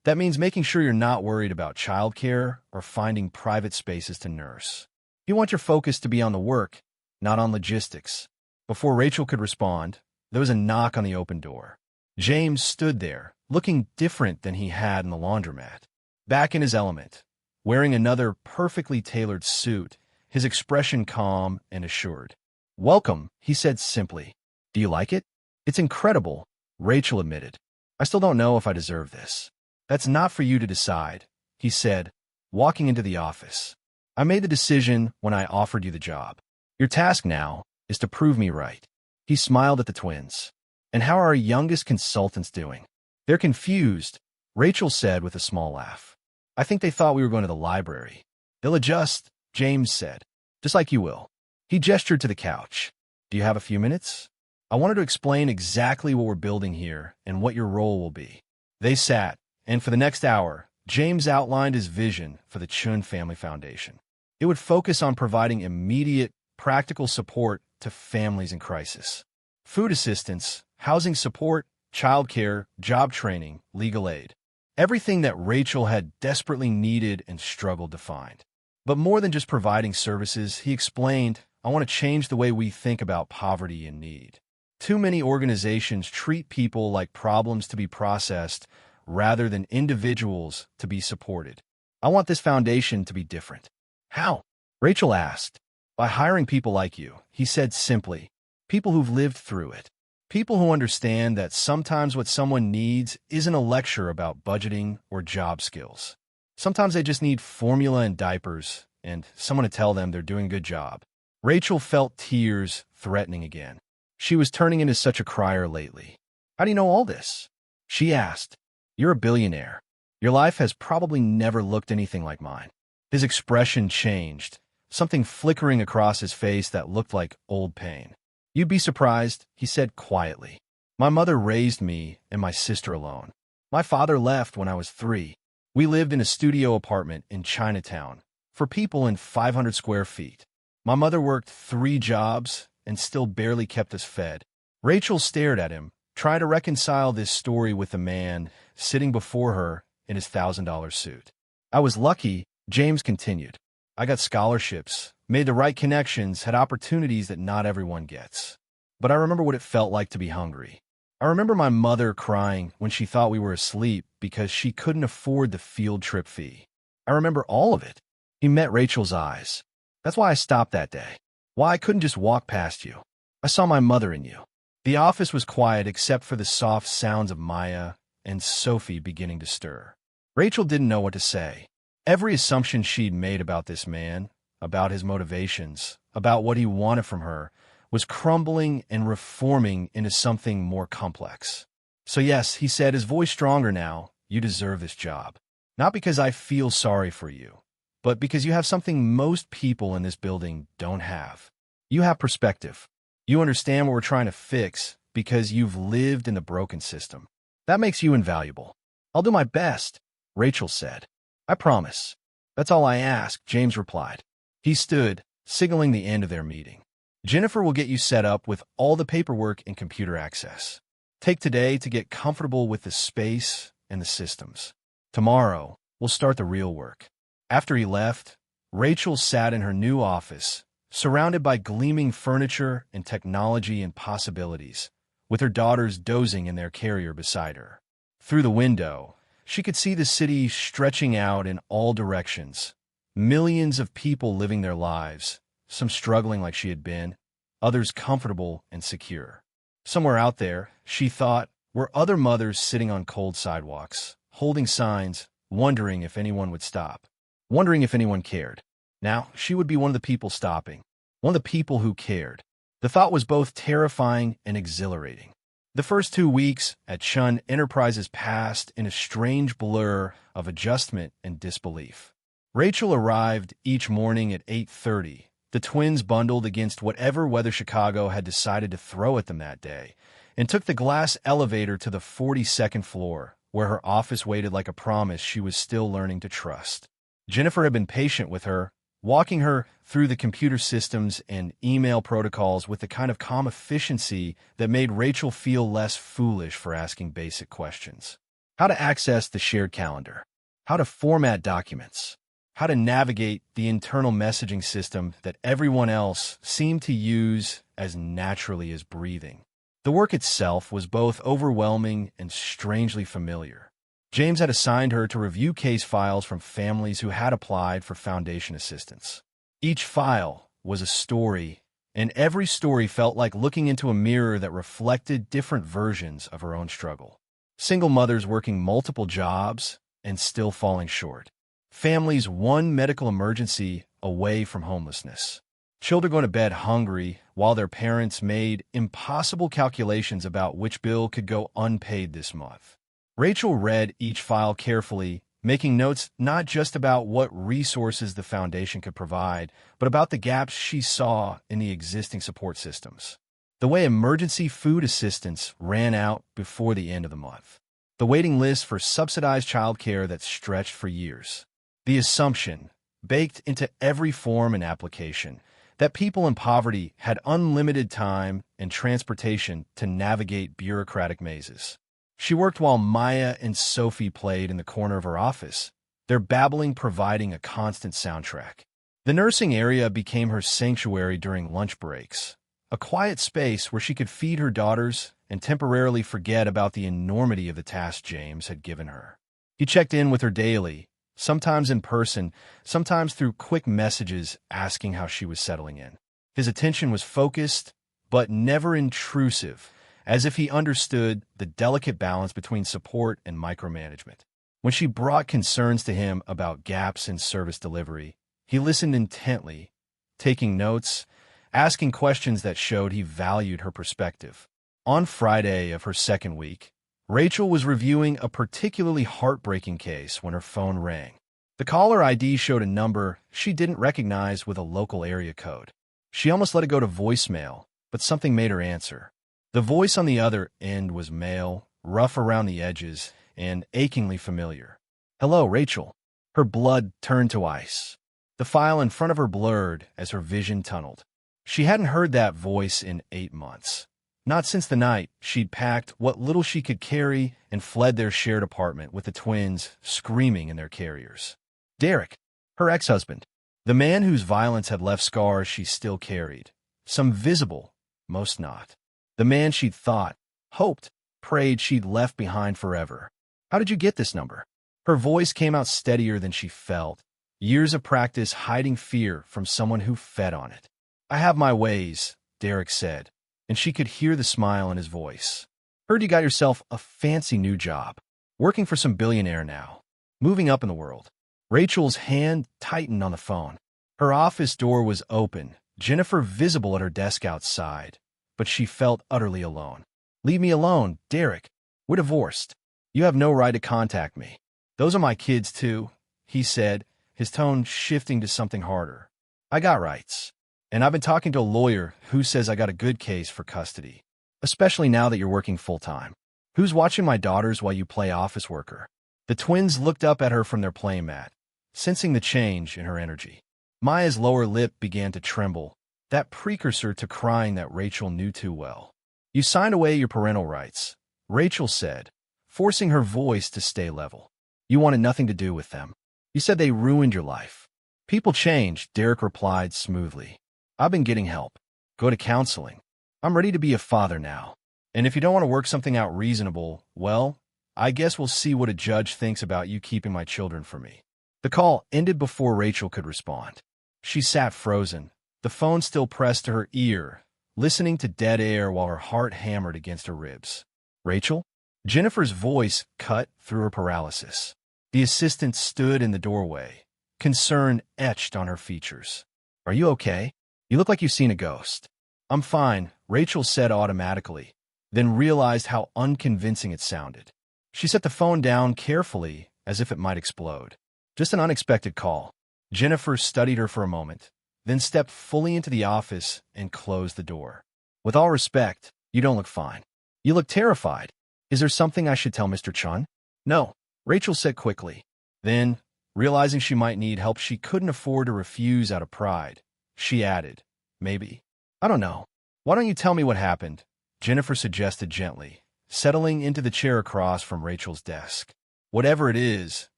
that means making sure you're not worried about childcare or finding private spaces to nurse. You want your focus to be on the work, not on logistics." Before Rachel could respond, there was a knock on the open door. James stood there, looking different than he had in the laundromat. Back in his element, wearing another perfectly tailored suit, his expression calm and assured. "Welcome," he said simply. "Do you like it?" "It's incredible," Rachel admitted. "I still don't know if I deserve this." "That's not for you to decide," he said, walking into the office. "I made the decision when I offered you the job. Your task now is to prove me right." He smiled at the twins. "And how are our youngest consultants doing?" "They're confused," Rachel said with a small laugh. "I think they thought we were going to the library." "They'll adjust," James said. "Just like you will." He gestured to the couch. "Do you have a few minutes? I wanted to explain exactly what we're building here and what your role will be." They sat, and for the next hour, James outlined his vision for the Chun Family Foundation. It would focus on providing immediate, practical support to families in crisis. Food assistance, housing support, childcare, job training, legal aid. Everything that Rachel had desperately needed and struggled to find. But more than just providing services, he explained, I want to change the way we think about poverty and need. Too many organizations treat people like problems to be processed rather than individuals to be supported. I want this foundation to be different. How? Rachel asked. By hiring people like you, he said simply. People who've lived through it. People who understand that sometimes what someone needs isn't a lecture about budgeting or job skills. Sometimes they just need formula and diapers and someone to tell them they're doing a good job. Rachel felt tears threatening again. She was turning into such a crier lately. How do you know all this? She asked. You're a billionaire. Your life has probably never looked anything like mine. His expression changed, something flickering across his face that looked like old pain. You'd be surprised, he said quietly. My mother raised me and my sister alone. My father left when I was 3. We lived in a studio apartment in Chinatown for people in 500 square feet. My mother worked 3 jobs and still barely kept us fed. Rachel stared at him, trying to reconcile this story with the man sitting before her in his $1,000 suit. I was lucky, James continued. I got scholarships, made the right connections, had opportunities that not everyone gets. But I remember what it felt like to be hungry. I remember my mother crying when she thought we were asleep because she couldn't afford the field trip fee. I remember all of it. He met Rachel's eyes. That's why I stopped that day. Why I couldn't just walk past you. I saw my mother in you. The office was quiet except for the soft sounds of Maya and Sophie beginning to stir. Rachel didn't know what to say. Every assumption she'd made about this man, about his motivations, about what he wanted from her, was crumbling and reforming into something more complex. So yes, he said, his voice stronger now, you deserve this job. Not because I feel sorry for you, but because you have something most people in this building don't have. You have perspective. You understand what we're trying to fix because you've lived in the broken system. That makes you invaluable. I'll do my best, Rachel said. I promise. That's all I ask, James replied. He stood, signaling the end of their meeting. Jennifer will get you set up with all the paperwork and computer access. Take today to get comfortable with the space and the systems. Tomorrow, we'll start the real work. After he left, Rachel sat in her new office, surrounded by gleaming furniture and technology and possibilities, with her daughters dozing in their carrier beside her. Through the window, she could see the city stretching out in all directions, millions of people living their lives, some struggling like she had been, others comfortable and secure. Somewhere out there, she thought, were other mothers sitting on cold sidewalks, holding signs, wondering if anyone would stop, wondering if anyone cared. Now, she would be one of the people stopping, one of the people who cared. The thought was both terrifying and exhilarating. The first 2 weeks at Chun Enterprises passed in a strange blur of adjustment and disbelief. Rachel arrived each morning at 8:30, the twins bundled against whatever weather Chicago had decided to throw at them that day, and took the glass elevator to the 42nd floor, where her office waited like a promise she was still learning to trust. Jennifer had been patient with her, walking her through the computer systems and email protocols with the kind of calm efficiency that made Rachel feel less foolish for asking basic questions. How to access the shared calendar, how to format documents, how to navigate the internal messaging system that everyone else seemed to use as naturally as breathing. The work itself was both overwhelming and strangely familiar. James had assigned her to review case files from families who had applied for foundation assistance. Each file was a story, and every story felt like looking into a mirror that reflected different versions of her own struggle. Single mothers working multiple jobs and still falling short. Families one medical emergency away from homelessness. Children going to bed hungry while their parents made impossible calculations about which bill could go unpaid this month. Rachel read each file carefully, making notes not just about what resources the foundation could provide, but about the gaps she saw in the existing support systems. The way emergency food assistance ran out before the end of the month. The waiting list for subsidized childcare that stretched for years. The assumption, baked into every form and application, that people in poverty had unlimited time and transportation to navigate bureaucratic mazes. She worked while Maya and Sophie played in the corner of her office, their babbling providing a constant soundtrack. The nursing area became her sanctuary during lunch breaks, a quiet space where she could feed her daughters and temporarily forget about the enormity of the task James had given her. He checked in with her daily, sometimes in person, sometimes through quick messages asking how she was settling in. His attention was focused, but never intrusive, as if he understood the delicate balance between support and micromanagement. When she brought concerns to him about gaps in service delivery, he listened intently, taking notes, asking questions that showed he valued her perspective. On Friday of her second week, Rachel was reviewing a particularly heartbreaking case when her phone rang. The caller ID showed a number she didn't recognize with a local area code. She almost let it go to voicemail, but something made her answer. The voice on the other end was male, rough around the edges, and achingly familiar. "Hello, Rachel." Her blood turned to ice. The file in front of her blurred as her vision tunneled. She hadn't heard that voice in 8 months. Not since the night she'd packed what little she could carry and fled their shared apartment with the twins screaming in their carriers. Derek, her ex-husband, the man whose violence had left scars she still carried, some visible, most not. The man she'd thought, hoped, prayed she'd left behind forever. "How did you get this number?" Her voice came out steadier than she felt, years of practice hiding fear from someone who fed on it. "I have my ways," Derek said, and she could hear the smile in his voice. "Heard you got yourself a fancy new job. Working for some billionaire now. Moving up in the world." Rachel's hand tightened on the phone. Her office door was open, Jennifer visible at her desk outside, but she felt utterly alone. "Leave me alone, Derek. We're divorced. You have no right to contact me." "Those are my kids, too," he said, his tone shifting to something harder. "I got rights. And I've been talking to a lawyer who says I got a good case for custody, especially now that you're working full-time. Who's watching my daughters while you play office worker?" The twins looked up at her from their playmat, sensing the change in her energy. Maya's lower lip began to tremble, that precursor to crying that Rachel knew too well. "You signed away your parental rights," Rachel said, forcing her voice to stay level. "You wanted nothing to do with them. You said they ruined your life." "People change," Derek replied smoothly. "I've been getting help. Go to counseling. I'm ready to be a father now. And if you don't want to work something out reasonable, well, I guess we'll see what a judge thinks about you keeping my children from me." The call ended before Rachel could respond. She sat frozen, the phone still pressed to her ear, listening to dead air while her heart hammered against her ribs. "Rachel?" Jennifer's voice cut through her paralysis. The assistant stood in the doorway, concern etched on her features. "Are you okay? You look like you've seen a ghost." "I'm fine," Rachel said automatically, then realized how unconvincing it sounded. She set the phone down carefully, as if it might explode. "Just an unexpected call." Jennifer studied her for a moment, then stepped fully into the office and closed the door. "With all respect, you don't look fine. You look terrified. Is there something I should tell Mr. Chun?" "No," Rachel said quickly. Then, realizing she might need help she couldn't afford to refuse out of pride, she added, "Maybe. I don't know. Why don't you tell me what happened?" Jennifer suggested gently, settling into the chair across from Rachel's desk. "Whatever it is,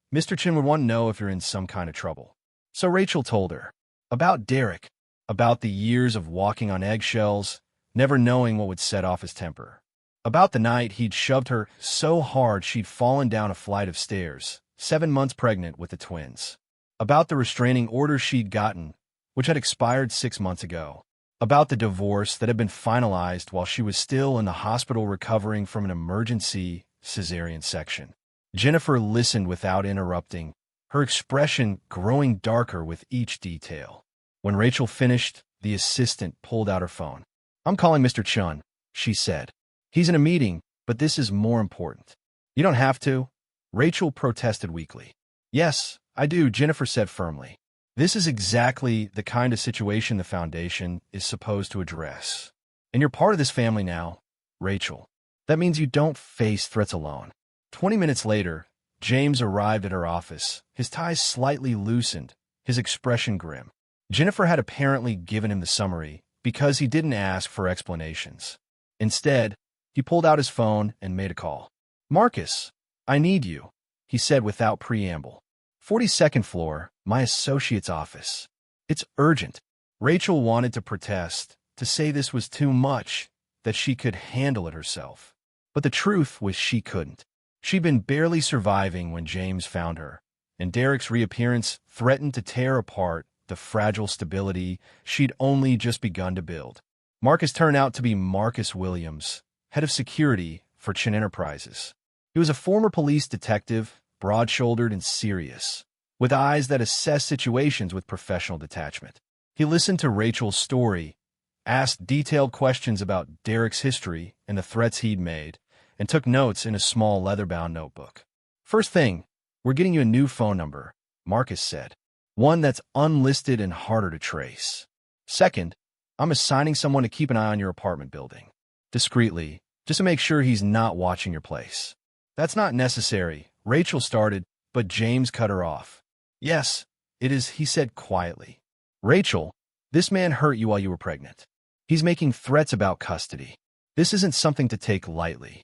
Mr. Chin would want to know if you're in some kind of trouble." So Rachel told her. About Derek, about the years of walking on eggshells, never knowing what would set off his temper. About the night he'd shoved her so hard she'd fallen down a flight of stairs, 7 months pregnant with the twins. About the restraining order she'd gotten, which had expired 6 months ago. About the divorce that had been finalized while she was still in the hospital recovering from an emergency cesarean section. Jennifer listened without interrupting, her expression growing darker with each detail. When Rachel finished, the assistant pulled out her phone. "I'm calling Mr. Chun," she said. "He's in a meeting, but this is more important." "You don't have to," Rachel protested weakly. "Yes, I do," Jennifer said firmly. "This is exactly the kind of situation the Foundation is supposed to address. And you're part of this family now, Rachel. That means you don't face threats alone." 20 minutes later, James arrived at her office, his tie slightly loosened, his expression grim. Jennifer had apparently given him the summary because he didn't ask for explanations. Instead, he pulled out his phone and made a call. "Marcus, I need you," he said without preamble. 42nd floor, my associate's office. It's urgent. Rachel wanted to protest, to say this was too much, that she could handle it herself. But the truth was she couldn't. She'd been barely surviving when James found her, and Derek's reappearance threatened to tear apart the fragile stability she'd only just begun to build. Marcus turned out to be Marcus Williams, head of security for Chin Enterprises. He was a former police detective, broad-shouldered and serious, with eyes that assess situations with professional detachment. He listened to Rachel's story, asked detailed questions about Derek's history and the threats he'd made, and took notes in a small leather-bound notebook. "First thing, we're getting you a new phone number," Marcus said. "One that's unlisted and harder to trace. Second, I'm assigning someone to keep an eye on your apartment building. Discreetly, just to make sure he's not watching your place." "That's not necessary," Rachel started, but James cut her off. "Yes, it is," he said quietly. "Rachel, this man hurt you while you were pregnant. He's making threats about custody. This isn't something to take lightly."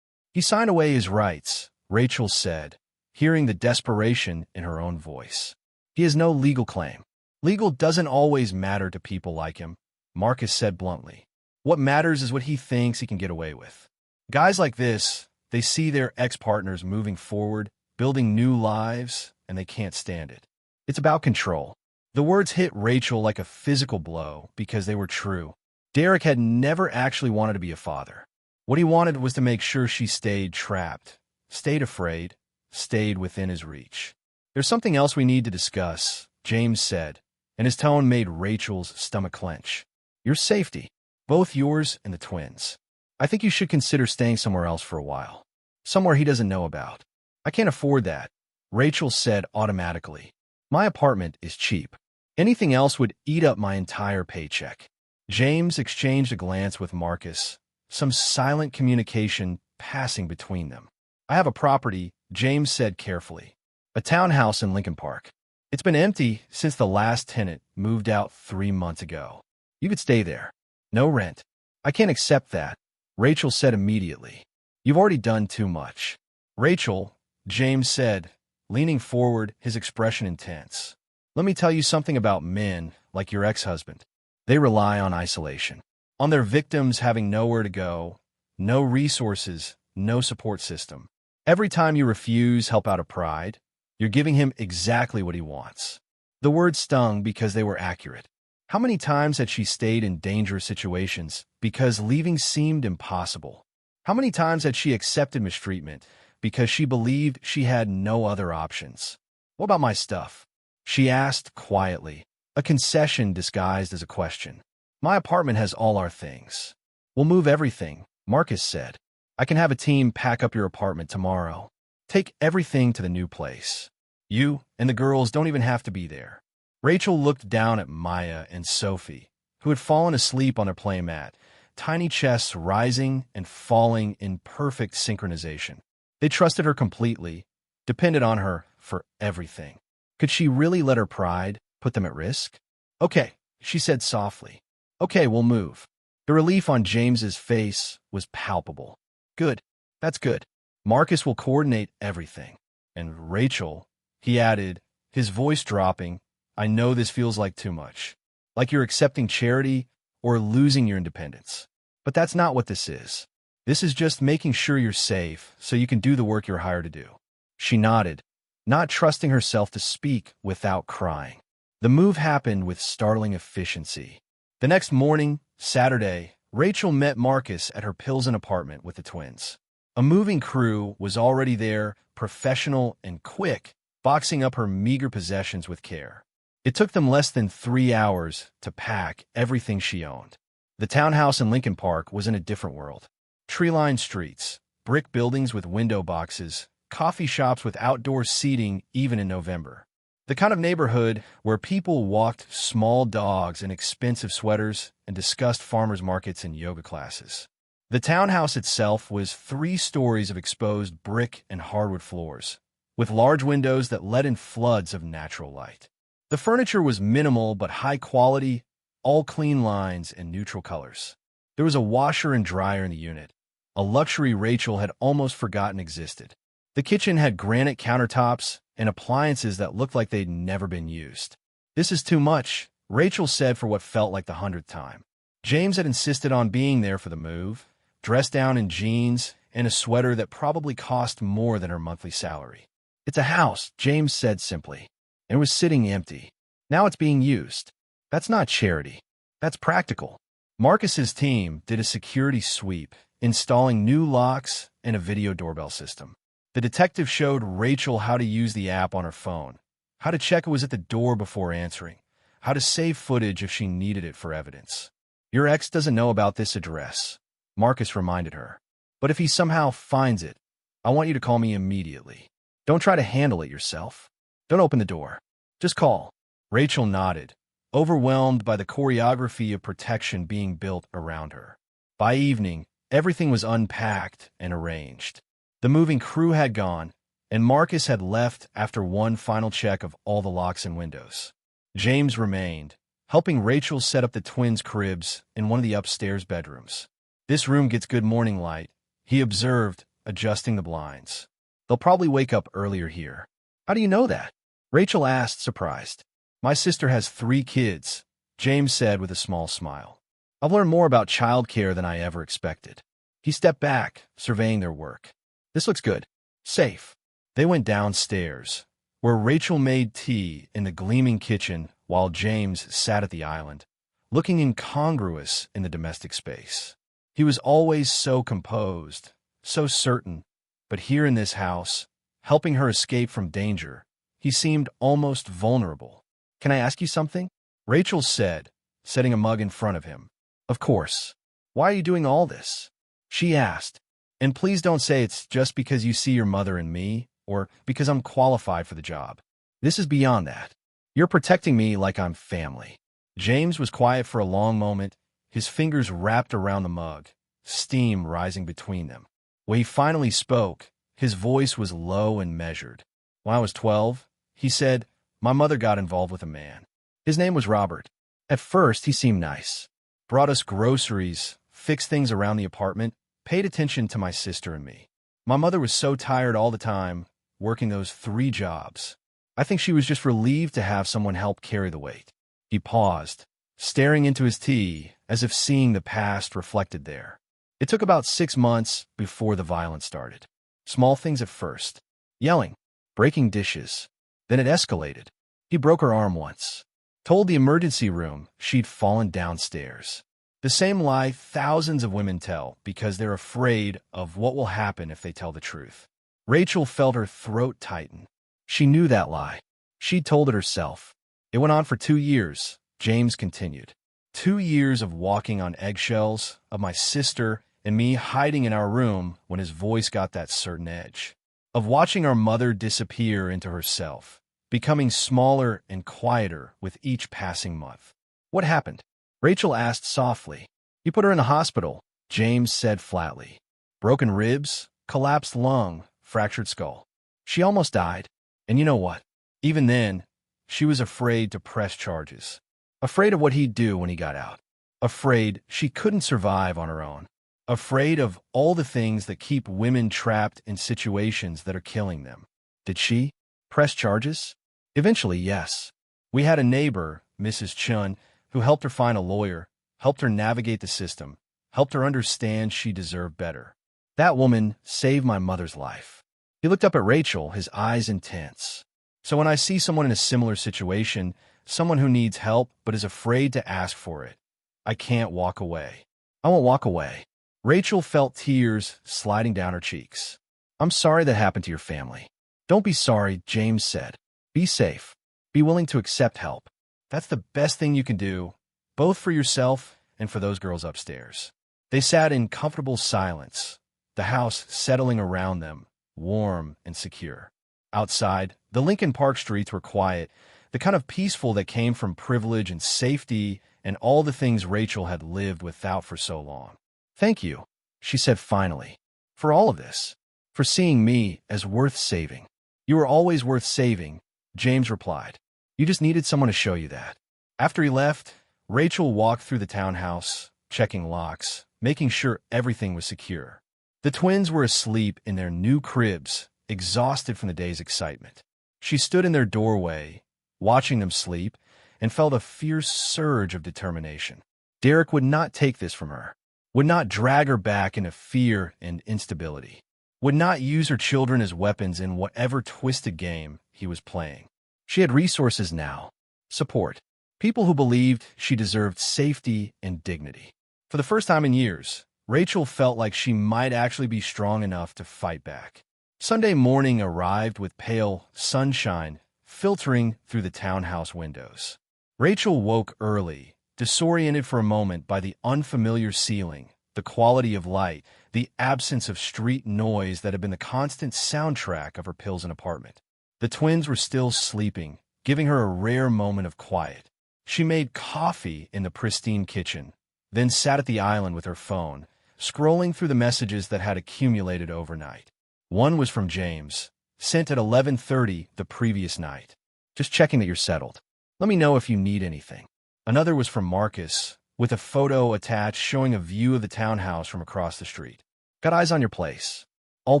"He signed away his rights," Rachel said, hearing the desperation in her own voice. "He has no legal claim." "Legal doesn't always matter to people like him," Marcus said bluntly. "What matters is what he thinks he can get away with. Guys like this, they see their ex-partners moving forward, building new lives, and they can't stand it. It's about control." The words hit Rachel like a physical blow because they were true. Derek had never actually wanted to be a father. What he wanted was to make sure she stayed trapped, stayed afraid, stayed within his reach. "There's something else we need to discuss," James said, and his tone made Rachel's stomach clench. "Your safety, both yours and the twins. I think you should consider staying somewhere else for a while. Somewhere he doesn't know about." "I can't afford that," Rachel said automatically. "My apartment is cheap. Anything else would eat up my entire paycheck." James exchanged a glance with Marcus, some silent communication passing between them. "I have a property," James said carefully. "A townhouse in Lincoln Park. It's been empty since the last tenant moved out 3 months ago. You could stay there. No rent." "I can't accept that," Rachel said immediately. "You've already done too much." "Rachel," James said, leaning forward, his expression intense. "Let me tell you something about men like your ex-husband. They rely on isolation, on their victims having nowhere to go, no resources, no support system. Every time you refuse help out of pride, you're giving him exactly what he wants." The words stung because they were accurate. How many times had she stayed in dangerous situations because leaving seemed impossible? How many times had she accepted mistreatment because she believed she had no other options? "What about my stuff?" she asked quietly, a concession disguised as a question. "My apartment has all our things." "We'll move everything," Marcus said. "I can have a team pack up your apartment tomorrow. Take everything to the new place. You and the girls don't even have to be there." Rachel looked down at Maya and Sophie, who had fallen asleep on their playmat, tiny chests rising and falling in perfect synchronization. They trusted her completely, depended on her for everything. Could she really let her pride put them at risk? "Okay," she said softly. "Okay, we'll move." The relief on James's face was palpable. "Good. That's good. Marcus will coordinate everything. And Rachel," he added, his voice dropping, "I know this feels like too much. Like you're accepting charity or losing your independence. But that's not what this is. This is just making sure you're safe so you can do the work you're hired to do." She nodded, not trusting herself to speak without crying. The move happened with startling efficiency. The next morning, Saturday, Rachel met Marcus at her Pilsen apartment with the twins. A moving crew was already there, professional and quick, boxing up her meager possessions with care. It took them less than 3 hours to pack everything she owned. The townhouse in Lincoln Park was in a different world. Tree-lined streets, brick buildings with window boxes, coffee shops with outdoor seating even in November. The kind of neighborhood where people walked small dogs in expensive sweaters and discussed farmers markets and yoga classes. The townhouse itself was 3 stories of exposed brick and hardwood floors, with large windows that let in floods of natural light. The furniture was minimal but high quality, all clean lines and neutral colors. There was a washer and dryer in the unit, a luxury Rachel had almost forgotten existed. The kitchen had granite countertops and appliances that looked like they'd never been used. "This is too much," Rachel said for what felt like the 100th time. James had insisted on being there for the move, dressed down in jeans and a sweater that probably cost more than her monthly salary. "It's a house," James said simply, and was sitting empty. "Now it's being used. That's not charity. That's practical." Marcus's team did a security sweep, installing new locks and a video doorbell system. The detective showed Rachel how to use the app on her phone, how to check it was at the door before answering, how to save footage if she needed it for evidence. "Your ex doesn't know about this address," Marcus reminded her. "But if he somehow finds it, I want you to call me immediately. Don't try to handle it yourself. Don't open the door. Just call." Rachel nodded, overwhelmed by the choreography of protection being built around her. By evening, everything was unpacked and arranged. The moving crew had gone, and Marcus had left after one final check of all the locks and windows. James remained, helping Rachel set up the twins' cribs in one of the upstairs bedrooms. "This room gets good morning light," he observed, adjusting the blinds. "They'll probably wake up earlier here." "How do you know that?" Rachel asked, surprised. "My sister has 3 kids," James said with a small smile. "I've learned more about childcare than I ever expected." He stepped back, surveying their work. "This looks good. Safe." They went downstairs, where Rachel made tea in the gleaming kitchen while James sat at the island, looking incongruous in the domestic space. He was always so composed, so certain, but here in this house, helping her escape from danger, he seemed almost vulnerable. "Can I ask you something?" Rachel said, setting a mug in front of him. "Of course. Why are you doing all this?" she asked. "And please don't say it's just because you see your mother and me, or because I'm qualified for the job. This is beyond that. You're protecting me like I'm family." James was quiet for a long moment, his fingers wrapped around the mug, steam rising between them. When he finally spoke, his voice was low and measured. "When I was 12, he said, my mother got involved with a man. His name was Robert. At first, he seemed nice. Brought us groceries, fixed things around the apartment, paid attention to my sister and me. My mother was so tired all the time, working those 3 jobs. I think she was just relieved to have someone help carry the weight." He paused, staring into his tea, as if seeing the past reflected there. "It took about 6 months before the violence started. Small things at first. Yelling, breaking dishes. Then it escalated. He broke her arm once. Told the emergency room she'd fallen downstairs. The same lie thousands of women tell because they're afraid of what will happen if they tell the truth." Rachel felt her throat tighten. She knew that lie. She'd told it herself. "It went on for 2 years, James continued. 2 years of walking on eggshells, of my sister and me hiding in our room when his voice got that certain edge. Of watching our mother disappear into herself, becoming smaller and quieter with each passing month." "What happened?" Rachel asked softly. "You put her in the hospital," James said flatly. "Broken ribs, collapsed lung, fractured skull. She almost died. And you know what? Even then, she was afraid to press charges. Afraid of what he'd do when he got out. Afraid she couldn't survive on her own. Afraid of all the things that keep women trapped in situations that are killing them." "Did she press charges?" "Eventually, yes. We had a neighbor, Mrs. Chun, who helped her find a lawyer, helped her navigate the system, helped her understand she deserved better. That woman saved my mother's life." He looked up at Rachel, his eyes intense. "So when I see someone in a similar situation, someone who needs help but is afraid to ask for it, I can't walk away. I won't walk away." Rachel felt tears sliding down her cheeks. "I'm sorry that happened to your family." "Don't be sorry," James said. "Be safe. Be willing to accept help. That's the best thing you can do, both for yourself and for those girls upstairs." They sat in comfortable silence, the house settling around them, warm and secure. Outside, the Lincoln Park streets were quiet, the kind of peaceful that came from privilege and safety and all the things Rachel had lived without for so long. "Thank you," she said finally, "for all of this, for seeing me as worth saving." "You were always worth saving," James replied. "You just needed someone to show you that." After he left, Rachel walked through the townhouse, checking locks, making sure everything was secure. The twins were asleep in their new cribs, exhausted from the day's excitement. She stood in their doorway, watching them sleep, and felt a fierce surge of determination. Derek would not take this from her, would not drag her back into fear and instability, would not use her children as weapons in whatever twisted game he was playing. She had resources now, support, people who believed she deserved safety and dignity. For the first time in years, Rachel felt like she might actually be strong enough to fight back. Sunday morning arrived with pale sunshine filtering through the townhouse windows. Rachel woke early, disoriented for a moment by the unfamiliar ceiling, the quality of light, the absence of street noise that had been the constant soundtrack of her Pilsen apartment. The twins were still sleeping, giving her a rare moment of quiet. She made coffee in the pristine kitchen, then sat at the island with her phone, scrolling through the messages that had accumulated overnight. One was from James, sent at 11:30 the previous night. Just checking that you're settled. Let me know if you need anything. Another was from Marcus, with a photo attached showing a view of the townhouse from across the street. Got eyes on your place. All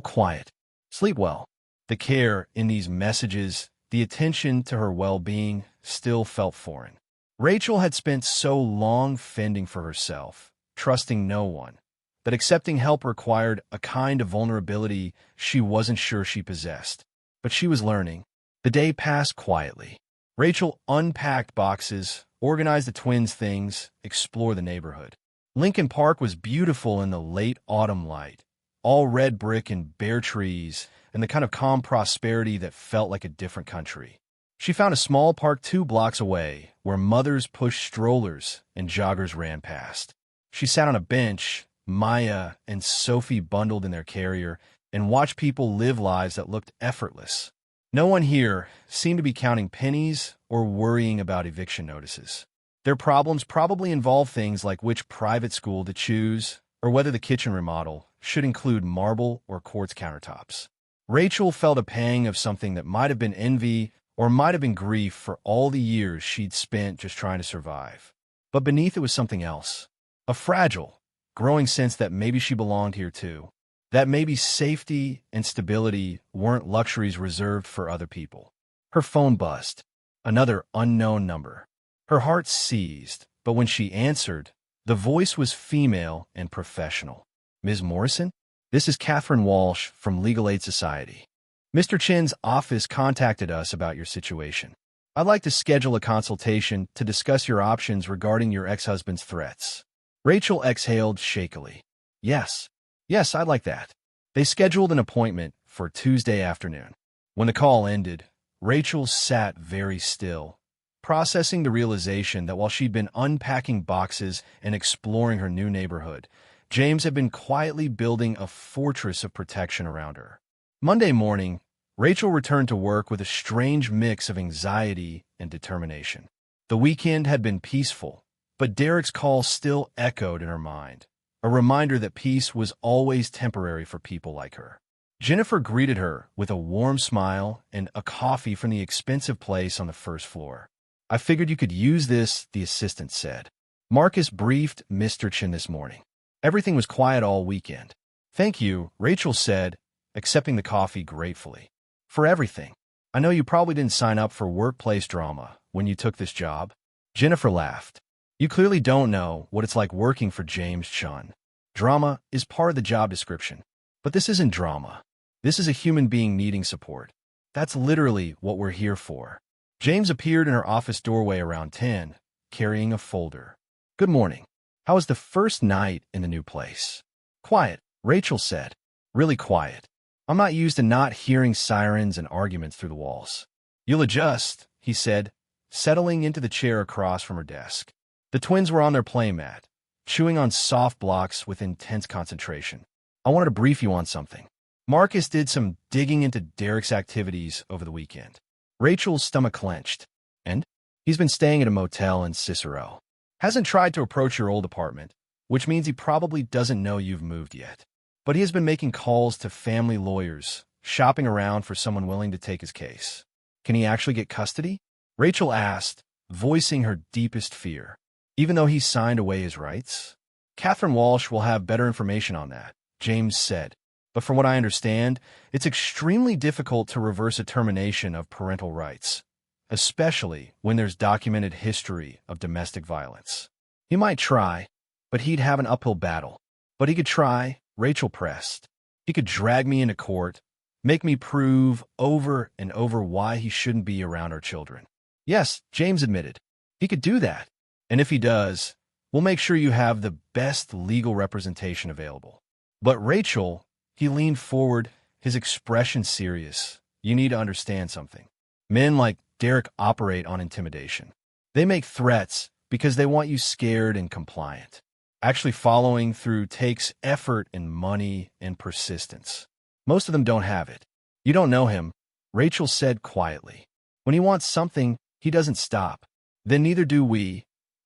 quiet. Sleep well. The care in these messages, the attention to her well-being, still felt foreign. Rachel had spent so long fending for herself, trusting no one, that accepting help required a kind of vulnerability she wasn't sure she possessed. But she was learning. The day passed quietly. Rachel unpacked boxes, organized the twins' things, explored the neighborhood. Lincoln Park was beautiful in the late autumn light, all red brick and bare trees, and the kind of calm prosperity that felt like a different country. She found a small park 2 blocks away, where mothers pushed strollers and joggers ran past. She sat on a bench, Maya and Sophie bundled in their carrier, and watched people live lives that looked effortless. No one here seemed to be counting pennies or worrying about eviction notices. Their problems probably involve things like which private school to choose or whether the kitchen remodel should include marble or quartz countertops. Rachel felt a pang of something that might have been envy or might have been grief for all the years she'd spent just trying to survive. But beneath it was something else, a fragile, growing sense that maybe she belonged here too, that maybe safety and stability weren't luxuries reserved for other people. Her phone buzzed. Another unknown number. Her heart seized, but when she answered, the voice was female and professional. Ms. Morrison? This is Catherine Walsh from Legal Aid Society. Mr. Chin's office contacted us about your situation. I'd like to schedule a consultation to discuss your options regarding your ex-husband's threats. Rachel exhaled shakily. Yes, I'd like that. They scheduled an appointment for Tuesday afternoon. When the call ended, Rachel sat very still, processing the realization that while she'd been unpacking boxes and exploring her new neighborhood, James had been quietly building a fortress of protection around her. Monday morning, Rachel returned to work with a strange mix of anxiety and determination. The weekend had been peaceful, but Derek's call still echoed in her mind, a reminder that peace was always temporary for people like her. Jennifer greeted her with a warm smile and a coffee from the expensive place on the first floor. I figured you could use this, the assistant said. Marcus briefed Mr. Chin this morning. Everything was quiet all weekend. Thank you, Rachel said, accepting the coffee gratefully. For everything. I know you probably didn't sign up for workplace drama when you took this job. Jennifer laughed. You clearly don't know what it's like working for James Chun. Drama is part of the job description. But this isn't drama. This is a human being needing support. That's literally what we're here for. James appeared in her office doorway around 10, carrying a folder. Good morning. How was the first night in the new place? Quiet, Rachel said. Really quiet. I'm not used to not hearing sirens and arguments through the walls. You'll adjust, he said, settling into the chair across from her desk. The twins were on their playmat, chewing on soft blocks with intense concentration. I wanted to brief you on something. Marcus did some digging into Derek's activities over the weekend. Rachel's stomach clenched. And? He's been staying at a motel in Cicero. Hasn't tried to approach your old apartment, which means he probably doesn't know you've moved yet. But he has been making calls to family lawyers, shopping around for someone willing to take his case. Can he actually get custody? Rachel asked, voicing her deepest fear. Even though he signed away his rights? Catherine Walsh will have better information on that, James said. But from what I understand, it's extremely difficult to reverse a termination of parental rights, especially when there's documented history of domestic violence. He might try, but he'd have an uphill battle. But he could try, Rachel pressed. He could drag me into court, make me prove over and over why he shouldn't be around our children. Yes, James admitted. He could do that. And if he does, we'll make sure you have the best legal representation available. But Rachel, he leaned forward, his expression serious. You need to understand something. Men like Derek operate on intimidation. They make threats because they want you scared and compliant. Actually following through takes effort and money and persistence. Most of them don't have it. You don't know him, Rachel said quietly. When he wants something, he doesn't stop. Then neither do we,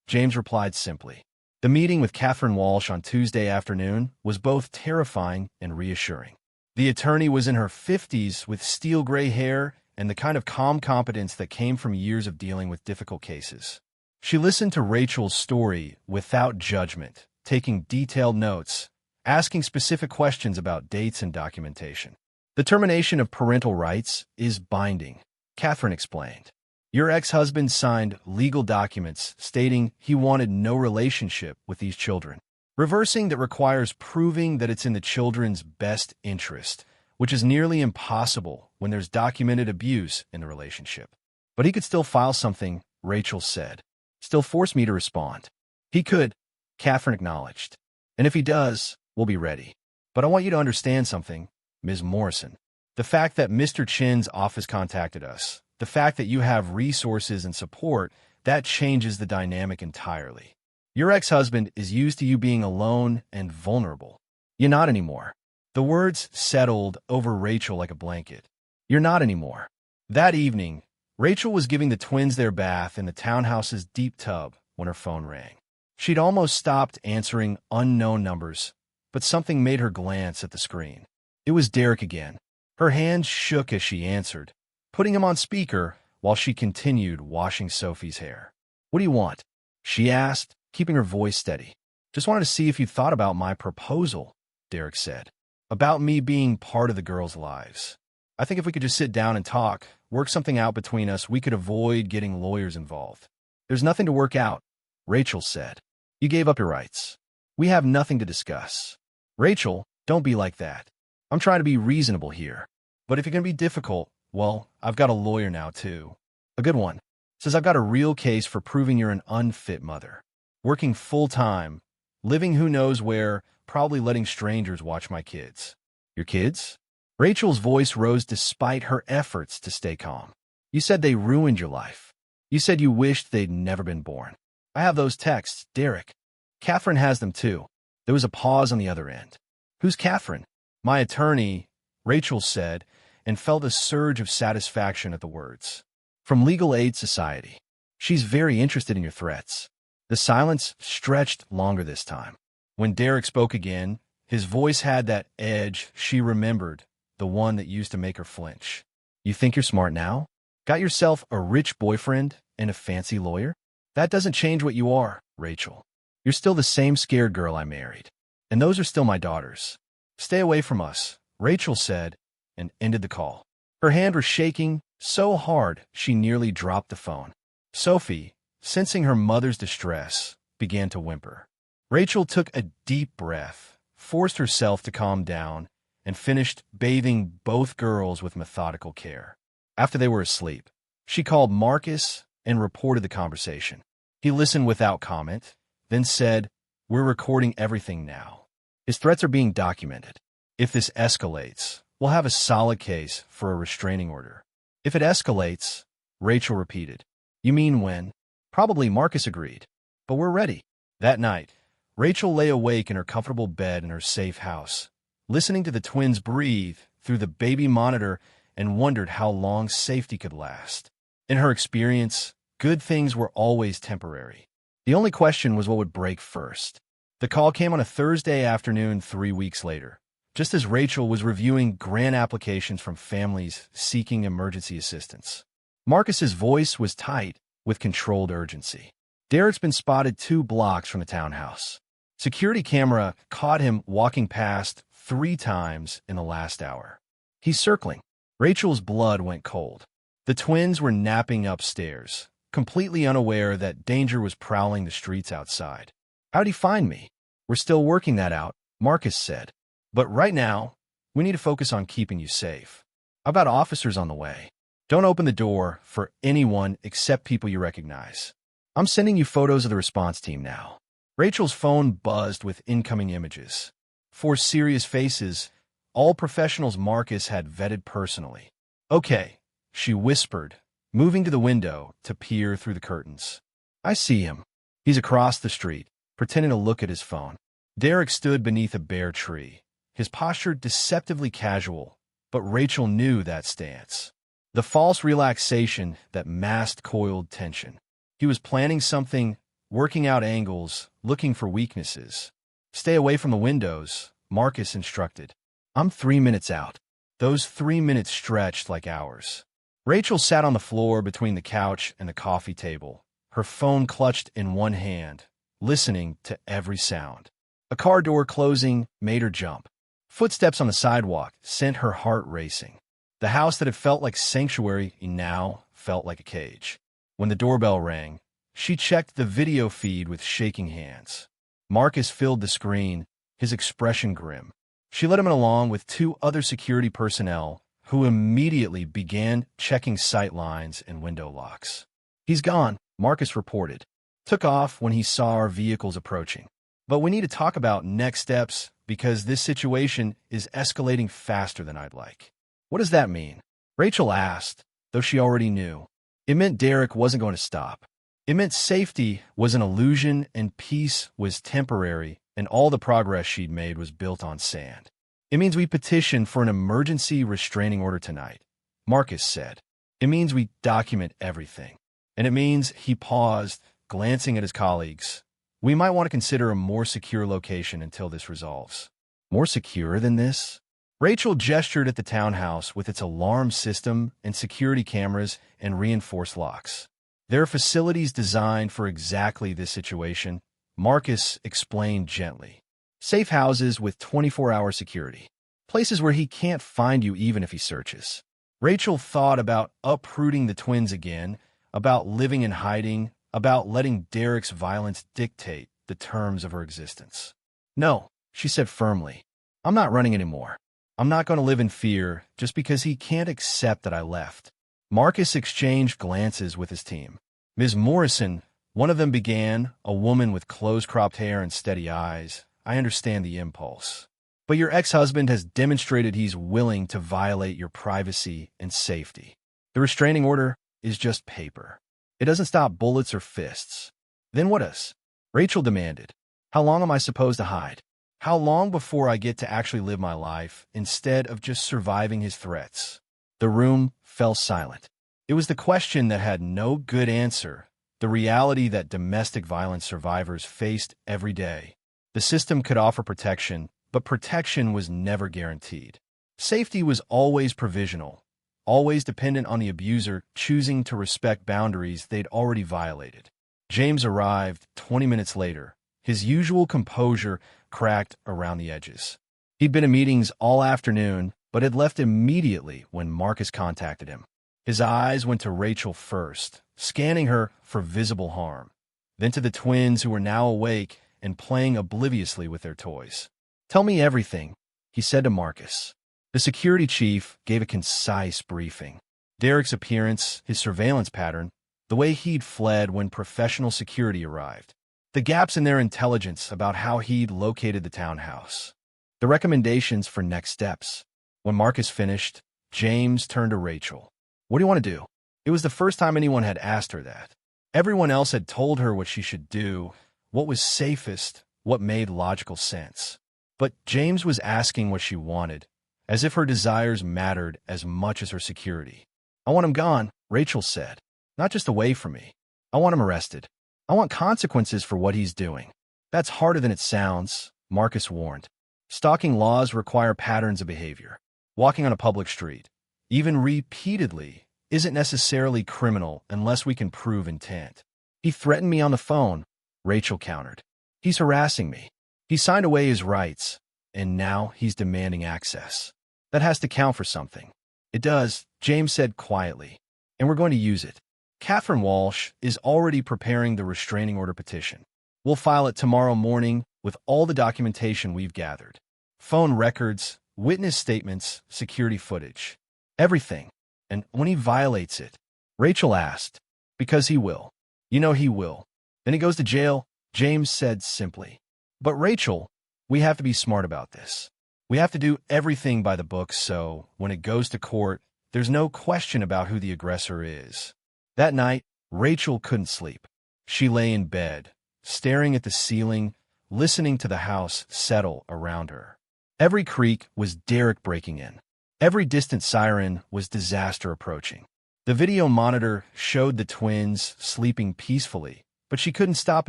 James replied simply. The meeting with Catherine Walsh on Tuesday afternoon was both terrifying and reassuring. The attorney was in her 50s with steel gray hair and the kind of calm competence that came from years of dealing with difficult cases. She listened to Rachel's story without judgment, taking detailed notes, asking specific questions about dates and documentation. The termination of parental rights is binding, Catherine explained. Your ex-husband signed legal documents stating he wanted no relationship with these children. Reversing that requires proving that it's in the children's best interest, which is nearly impossible when there's documented abuse in the relationship. But he could still file something, Rachel said. Still force me to respond. He could, Catherine acknowledged. And if he does, we'll be ready. But I want you to understand something, Ms. Morrison. The fact that Mr. Chin's office contacted us, the fact that you have resources and support, that changes the dynamic entirely. Your ex-husband is used to you being alone and vulnerable. You're not anymore. The words settled over Rachel like a blanket. You're not anymore. That evening, Rachel was giving the twins their bath in the townhouse's deep tub when her phone rang. She'd almost stopped answering unknown numbers, but something made her glance at the screen. It was Derek again. Her hands shook as she answered, putting him on speaker while she continued washing Sophie's hair. What do you want? She asked, keeping her voice steady. Just wanted to see if you thought about my proposal, Derek said. About me being part of the girls' lives. I think if we could just sit down and talk, work something out between us, we could avoid getting lawyers involved. There's nothing to work out, Rachel said. You gave up your rights. We have nothing to discuss. Rachel, don't be like that. I'm trying to be reasonable here. But if you're going to be difficult, well, I've got a lawyer now, too. A good one. Says I've got a real case for proving you're an unfit mother. Working full-time, living who knows where, probably letting strangers watch my kids. Your kids? Rachel's voice rose despite her efforts to stay calm. You said they ruined your life. You said you wished they'd never been born. I have those texts, Derek. Catherine has them, too. There was a pause on the other end. Who's Catherine? My attorney, Rachel said, and felt a surge of satisfaction at the words. From Legal Aid Society. She's very interested in your threats. The silence stretched longer this time. When Derek spoke again, his voice had that edge she remembered, the one that used to make her flinch. You think you're smart now? Got yourself a rich boyfriend and a fancy lawyer? That doesn't change what you are, Rachel. You're still the same scared girl I married. And those are still my daughters. Stay away from us, Rachel said, and ended the call. Her hand was shaking so hard she nearly dropped the phone. Sophie, sensing her mother's distress, began to whimper. Rachel took a deep breath, forced herself to calm down, and finished bathing both girls with methodical care. After they were asleep, she called Marcus and reported the conversation. He listened without comment, then said, "We're recording everything now. His threats are being documented. If this escalates, we'll have a solid case for a restraining order." If it escalates, Rachel repeated. You mean when? Probably, Marcus agreed. But we're ready. That night, Rachel lay awake in her comfortable bed in her safe house, listening to the twins breathe through the baby monitor and wondered how long safety could last. In her experience, good things were always temporary. The only question was what would break first. The call came on a Thursday afternoon 3 weeks later, just as Rachel was reviewing grant applications from families seeking emergency assistance. Marcus's voice was tight with controlled urgency. Derek's been spotted 2 blocks from the townhouse. Security camera caught him walking past 3 times in the last hour. He's circling. Rachel's blood went cold. The twins were napping upstairs, completely unaware that danger was prowling the streets outside. How'd he find me? We're still working that out, Marcus said. But right now, we need to focus on keeping you safe. How about officers on the way? Don't open the door for anyone except people you recognize. I'm sending you photos of the response team now. Rachel's phone buzzed with incoming images. 4 serious faces, all professionals Marcus had vetted personally. Okay, she whispered, moving to the window to peer through the curtains. I see him. He's across the street, pretending to look at his phone. Derek stood beneath a bare tree, his posture deceptively casual, but Rachel knew that stance. The false relaxation that masked coiled tension. He was planning something, working out angles, looking for weaknesses. Stay away from the windows, Marcus instructed. I'm 3 minutes out. Those 3 minutes stretched like hours. Rachel sat on the floor between the couch and the coffee table, her phone clutched in one hand, listening to every sound. A car door closing made her jump. Footsteps on the sidewalk sent her heart racing. The house that had felt like sanctuary now felt like a cage. When the doorbell rang, she checked the video feed with shaking hands. Marcus filled the screen, his expression grim. She let him in along with 2 other security personnel who immediately began checking sight lines and window locks. He's gone, Marcus reported. Took off when he saw our vehicles approaching. But we need to talk about next steps because this situation is escalating faster than I'd like. What does that mean? Rachel asked, though she already knew. It meant Derek wasn't going to stop. It meant safety was an illusion and peace was temporary, and all the progress she'd made was built on sand. It means we petition for an emergency restraining order tonight, Marcus said. It means we document everything. And it means he paused, glancing at his colleagues. We might want to consider a more secure location until this resolves. More secure than this? Rachel gestured at the townhouse with its alarm system and security cameras and reinforced locks. There are facilities designed for exactly this situation, Marcus explained gently. Safe houses with 24-hour security. Places where he can't find you even if he searches. Rachel thought about uprooting the twins again, about living in hiding, about letting Derek's violence dictate the terms of her existence. No, she said firmly. I'm not running anymore. I'm not going to live in fear just because he can't accept that I left. Marcus exchanged glances with his team. Ms. Morrison, one of them began, a woman with close-cropped hair and steady eyes. I understand the impulse. But your ex-husband has demonstrated he's willing to violate your privacy and safety. The restraining order is just paper. It doesn't stop bullets or fists. Then what does? Rachel demanded. How long am I supposed to hide? How long before I get to actually live my life instead of just surviving his threats? The room fell silent. It was the question that had no good answer, the reality that domestic violence survivors faced every day. The system could offer protection, but protection was never guaranteed. Safety was always provisional, always dependent on the abuser choosing to respect boundaries they'd already violated. James arrived 20 minutes later, his usual composure cracked around the edges. He'd been in meetings all afternoon, but had left immediately when Marcus contacted him. His eyes went to Rachel first, scanning her for visible harm, then to the twins who were now awake and playing obliviously with their toys. Tell me everything, he said to Marcus. The security chief gave a concise briefing. Derek's appearance, his surveillance pattern, the way he'd fled when professional security arrived. The gaps in their intelligence about how he'd located the townhouse. The recommendations for next steps. When Marcus finished, James turned to Rachel. What do you want to do? It was the first time anyone had asked her that. Everyone else had told her what she should do, what was safest, what made logical sense. But James was asking what she wanted, as if her desires mattered as much as her security. I want him gone, Rachel said. Not just away from me. I want him arrested. I want consequences for what he's doing. That's harder than it sounds, Marcus warned. Stalking laws require patterns of behavior. Walking on a public street, even repeatedly, isn't necessarily criminal unless we can prove intent. He threatened me on the phone, Rachel countered. He's harassing me. He signed away his rights. and now he's demanding access. That has to count for something. It does, James said quietly, and we're going to use it. Catherine Walsh is already preparing the restraining order petition. We'll file it tomorrow morning with all the documentation we've gathered. Phone records, witness statements, security footage. Everything. And when he violates it, Rachel asked, because he will. You know he will. Then he goes to jail, James said simply. But Rachel, we have to be smart about this. We have to do everything by the book so, when it goes to court, there's no question about who the aggressor is. That night, Rachel couldn't sleep. She lay in bed, staring at the ceiling, listening to the house settle around her. Every creak was Derek breaking in. Every distant siren was disaster approaching. The video monitor showed the twins sleeping peacefully, but she couldn't stop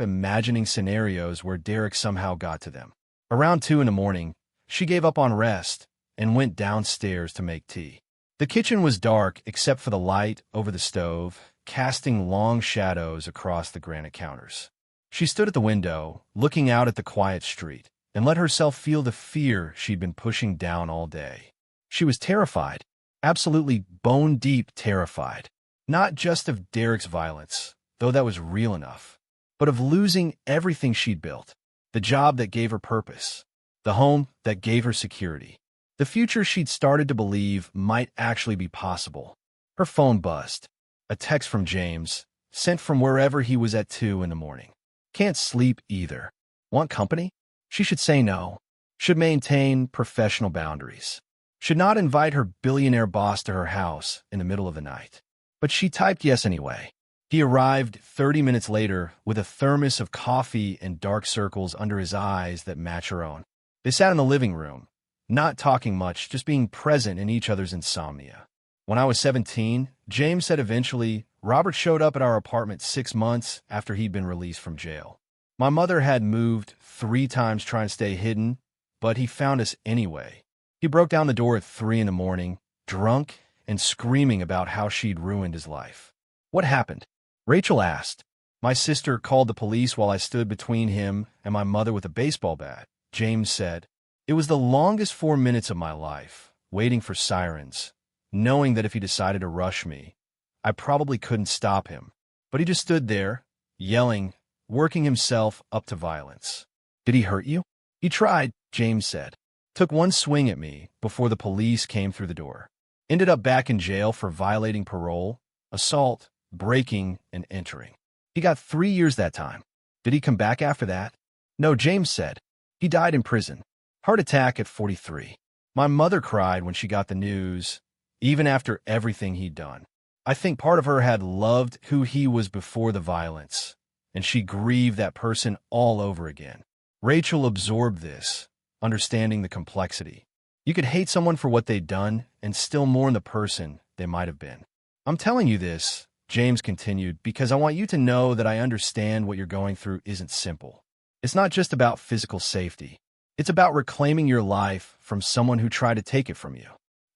imagining scenarios where Derek somehow got to them. Around 2 in the morning, she gave up on rest and went downstairs to make tea. The kitchen was dark except for the light over the stove, casting long shadows across the granite counters. She stood at the window, looking out at the quiet street, and let herself feel the fear she'd been pushing down all day. She was terrified, absolutely bone-deep terrified, not just of Derek's violence, though that was real enough, but of losing everything she'd built, the job that gave her purpose, the home that gave her security, the future she'd started to believe might actually be possible. Her phone buzzed. A text from James, sent from wherever he was at 2 in the morning. Can't sleep either. Want company? She should say no. Should maintain professional boundaries. Should not invite her billionaire boss to her house in the middle of the night. But she typed yes anyway. He arrived 30 minutes later with a thermos of coffee and dark circles under his eyes that match her own. They sat in the living room, not talking much, just being present in each other's insomnia. When I was 17, James said eventually, Robert showed up at our apartment 6 months after he'd been released from jail. My mother had moved 3 times trying to stay hidden, but he found us anyway. He broke down the door at 3 in the morning, drunk and screaming about how she'd ruined his life. What happened? Rachel asked. My sister called the police while I stood between him and my mother with a baseball bat, James said. It was the longest 4 minutes of my life, waiting for sirens, knowing that if he decided to rush me, I probably couldn't stop him. But he just stood there, yelling, working himself up to violence. Did he hurt you? He tried, James said. Took one swing at me before the police came through the door. Ended up back in jail for violating parole, assault, breaking, and entering. He got 3 years that time. Did he come back after that? No, James said. He died in prison. Heart attack at 43. My mother cried when she got the news, even after everything he'd done. I think part of her had loved who he was before the violence, and she grieved that person all over again. Rachel absorbed this, understanding the complexity. You could hate someone for what they'd done and still mourn the person they might have been. I'm telling you this, James continued, because I want you to know that I understand what you're going through isn't simple. It's not just about physical safety. It's about reclaiming your life from someone who tried to take it from you.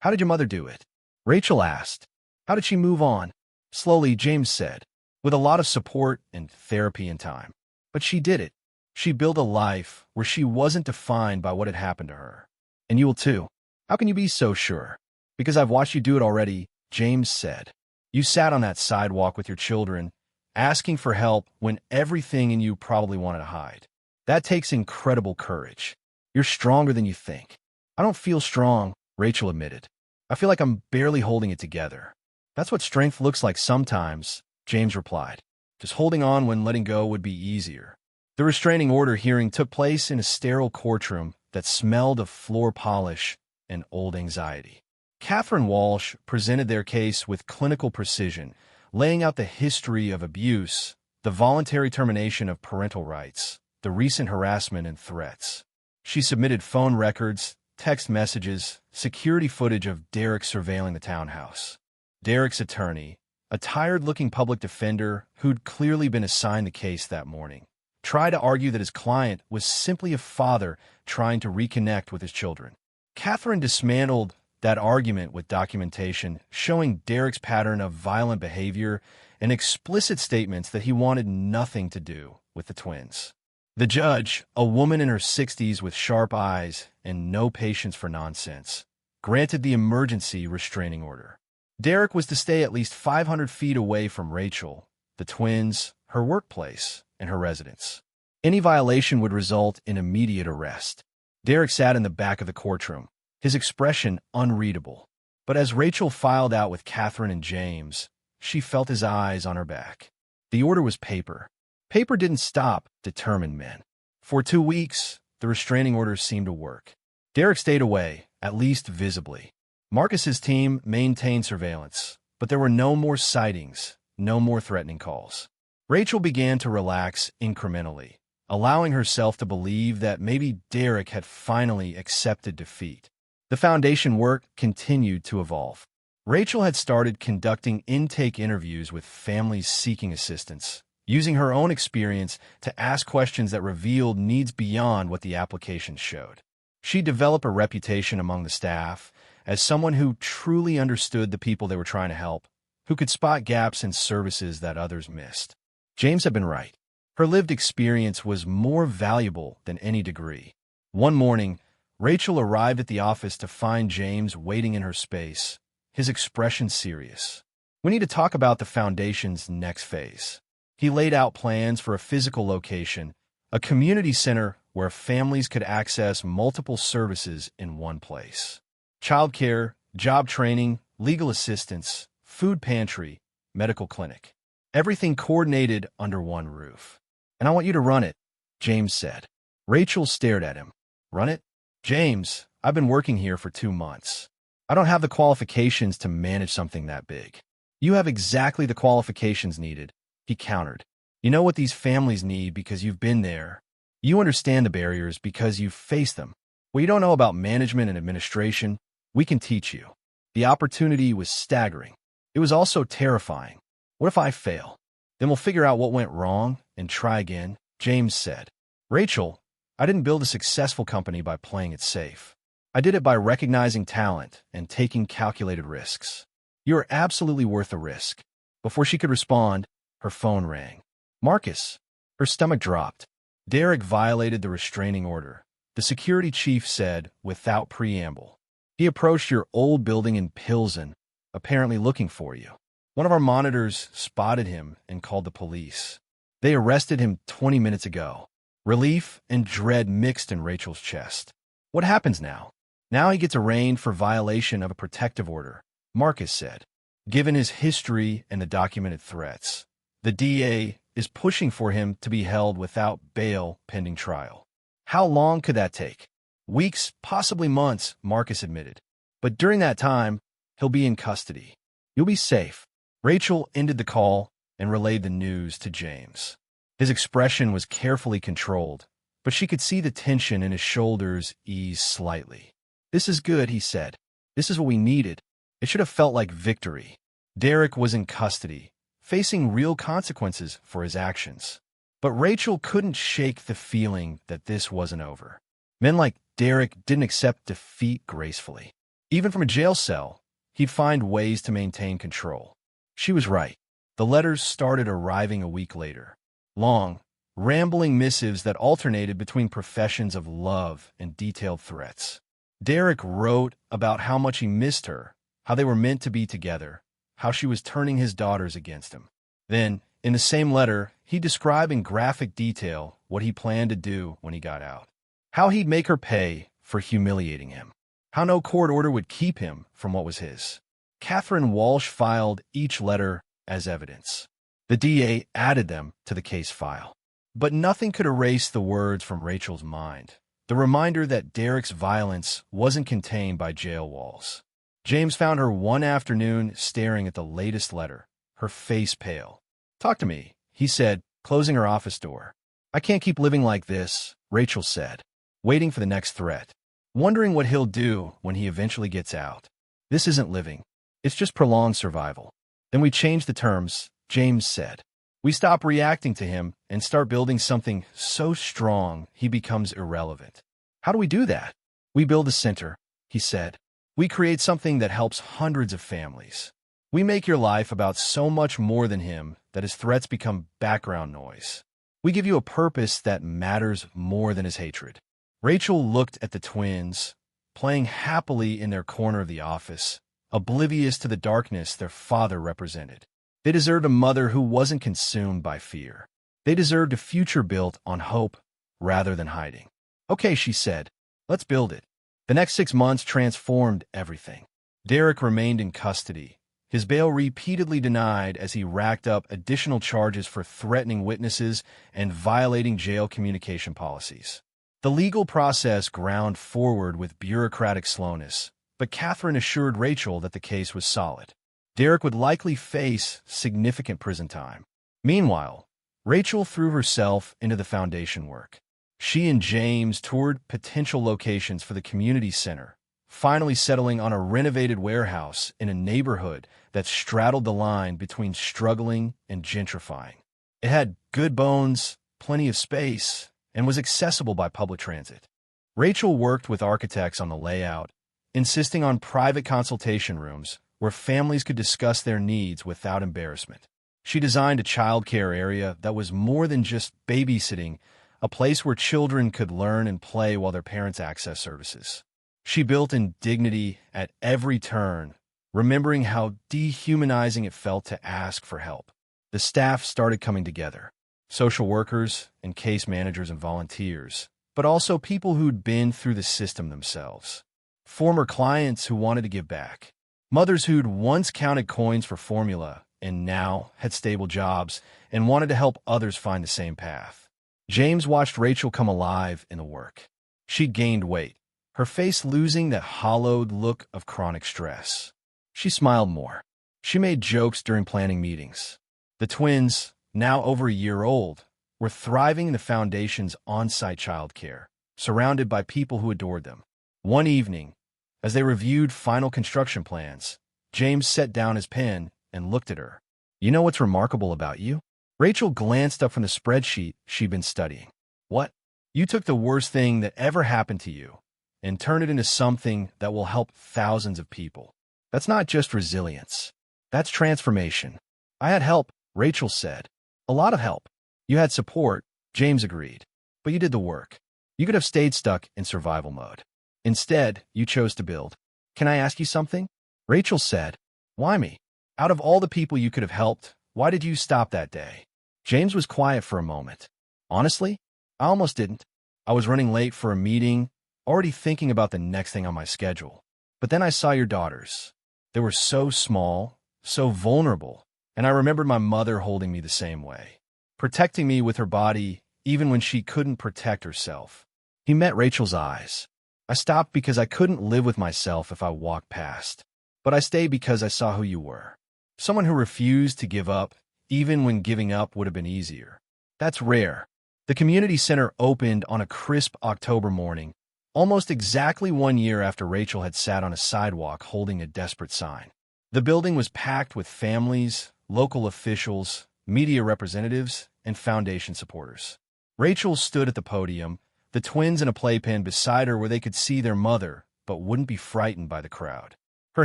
How did your mother do it? Rachel asked. How did she move on? Slowly, James said, with a lot of support and therapy and time. But she did it. She built a life where she wasn't defined by what had happened to her. And you will too. How can you be so sure? Because I've watched you do it already, James said. You sat on that sidewalk with your children, asking for help when everything in you probably wanted to hide. That takes incredible courage. You're stronger than you think. I don't feel strong, Rachel admitted. I feel like I'm barely holding it together. That's what strength looks like sometimes, James replied. Just holding on when letting go would be easier. The restraining order hearing took place in a sterile courtroom that smelled of floor polish and old anxiety. Catherine Walsh presented their case with clinical precision, laying out the history of abuse, the voluntary termination of parental rights, the recent harassment and threats. She submitted phone records, text messages, security footage of Derek surveilling the townhouse. Derek's attorney, a tired-looking public defender who'd clearly been assigned the case that morning, tried to argue that his client was simply a father trying to reconnect with his children. Catherine dismantled that argument with documentation showing Derek's pattern of violent behavior and explicit statements that he wanted nothing to do with the twins. The judge, a woman in her 60s with sharp eyes and no patience for nonsense, granted the emergency restraining order. Derek was to stay at least 500 feet away from Rachel, the twins, her workplace, and her residence. Any violation would result in immediate arrest. Derek sat in the back of the courtroom, his expression unreadable. But as Rachel filed out with Catherine and James, she felt his eyes on her back. The order was paper. Paper didn't stop determined men. For 2 weeks, the restraining orders seemed to work. Derek stayed away, at least visibly. Marcus's team maintained surveillance, but there were no more sightings, no more threatening calls. Rachel began to relax incrementally, allowing herself to believe that maybe Derek had finally accepted defeat. The foundation work continued to evolve. Rachel had started conducting intake interviews with families seeking assistance, using her own experience to ask questions that revealed needs beyond what the applications showed. She developed a reputation among the staff as someone who truly understood the people they were trying to help, who could spot gaps in services that others missed. James had been right. Her lived experience was more valuable than any degree. One morning, Rachel arrived at the office to find James waiting in her space, his expression serious. "We need to talk about the foundation's next phase." He laid out plans for a physical location, a community center where families could access multiple services in one place. Childcare, job training, legal assistance, food pantry, medical clinic. Everything coordinated under one roof. "And I want you to run it," James said. Rachel stared at him. "Run it? James, I've been working here for 2 months. I don't have the qualifications to manage something that big." "You have exactly the qualifications needed," he countered. "You know what these families need because you've been there. You understand the barriers because you've faced them. What you don't know about management and administration, we can teach you." The opportunity was staggering. It was also terrifying. "What if I fail? Then we'll figure out what went wrong and try again," James said. "Rachel, I didn't build a successful company by playing it safe. I did it by recognizing talent and taking calculated risks. You're absolutely worth the risk." Before she could respond, her phone rang. "Marcus." Her stomach dropped. "Derek violated the restraining order," the security chief said without preamble. "He approached your old building in Pilsen, apparently looking for you. One of our monitors spotted him and called the police. They arrested him 20 minutes ago." Relief and dread mixed in Rachel's chest. "What happens now?" "Now he gets arraigned for violation of a protective order," Marcus said. "Given his history and the documented threats, the DA is pushing for him to be held without bail pending trial." "How long could that take?" "Weeks, possibly months," Marcus admitted. "But during that time, he'll be in custody. You'll be safe." Rachel ended the call and relayed the news to James. His expression was carefully controlled, but she could see the tension in his shoulders ease slightly. "This is good," he said. "This is what we needed." It should have felt like victory. Derek was in custody, facing real consequences for his actions. But Rachel couldn't shake the feeling that this wasn't over. Men like Derek didn't accept defeat gracefully. Even from a jail cell, he'd find ways to maintain control. She was right. The letters started arriving a week later. Long, rambling missives that alternated between professions of love and detailed threats. Derek wrote about how much he missed her, how they were meant to be together, how she was turning his daughters against him. Then, in the same letter, he described in graphic detail what he planned to do when he got out. How he'd make her pay for humiliating him. How no court order would keep him from what was his. Catherine Walsh filed each letter as evidence. The DA added them to the case file. But nothing could erase the words from Rachel's mind. The reminder that Derek's violence wasn't contained by jail walls. James found her one afternoon staring at the latest letter, her face pale. "Talk to me," he said, closing her office door. "I can't keep living like this," Rachel said, waiting for the next threat, wondering what he'll do when he eventually gets out. "This isn't living. It's just prolonged survival." "Then we change the terms," James said. "We stop reacting to him and start building something so strong he becomes irrelevant." "How do we do that?" "We build a center," he said. "We create something that helps hundreds of families. We make your life about so much more than him that his threats become background noise. We give you a purpose that matters more than his hatred. Rachel looked at the twins, playing happily in their corner of the office, oblivious to the darkness their father represented. They deserved a mother who wasn't consumed by fear. They deserved a future built on hope rather than hiding. Okay, she said, let's build it. The next 6 months transformed everything. Derek remained in custody, his bail repeatedly denied as he racked up additional charges for threatening witnesses and violating jail communication policies. The legal process ground forward with bureaucratic slowness, but Catherine assured Rachel that the case was solid. Derek would likely face significant prison time. Meanwhile, Rachel threw herself into the foundation work. She and James toured potential locations for the community center, finally settling on a renovated warehouse in a neighborhood that straddled the line between struggling and gentrifying. It had good bones, plenty of space, and was accessible by public transit. Rachel worked with architects on the layout, insisting on private consultation rooms where families could discuss their needs without embarrassment. She designed a childcare area that was more than just babysitting, a place where children could learn and play while their parents accessed services. She built in dignity at every turn, remembering how dehumanizing it felt to ask for help. The staff started coming together, social workers and case managers and volunteers, but also people who'd been through the system themselves. Former clients who wanted to give back. Mothers who'd once counted coins for formula and now had stable jobs and wanted to help others find the same path. James watched Rachel come alive in the work. She'd gained weight, her face losing that hollowed look of chronic stress. She smiled more. She made jokes during planning meetings. The twins, now over a year old, were thriving in the foundation's on-site childcare, surrounded by people who adored them. One evening, as they reviewed final construction plans, James set down his pen and looked at her. You know what's remarkable about you? Rachel glanced up from the spreadsheet she'd been studying. What? You took the worst thing that ever happened to you and turned it into something that will help thousands of people. That's not just resilience. That's transformation. I had help, Rachel said. A lot of help. You had support, James agreed. But you did the work. You could have stayed stuck in survival mode. Instead, you chose to build. Can I ask you something? Rachel said. Why me? Out of all the people you could have helped, why did you stop that day? James was quiet for a moment. Honestly, I almost didn't. I was running late for a meeting, already thinking about the next thing on my schedule. But then I saw your daughters. They were so small, so vulnerable, and I remembered my mother holding me the same way, protecting me with her body even when she couldn't protect herself. He met Rachel's eyes. I stopped because I couldn't live with myself if I walked past. But I stayed because I saw who you were. Someone who refused to give up, even when giving up would have been easier. That's rare. The community center opened on a crisp October morning, almost exactly 1 year after Rachel had sat on a sidewalk holding a desperate sign. The building was packed with families, local officials, media representatives, and foundation supporters. Rachel stood at the podium, the twins in a playpen beside her where they could see their mother, but wouldn't be frightened by the crowd. Her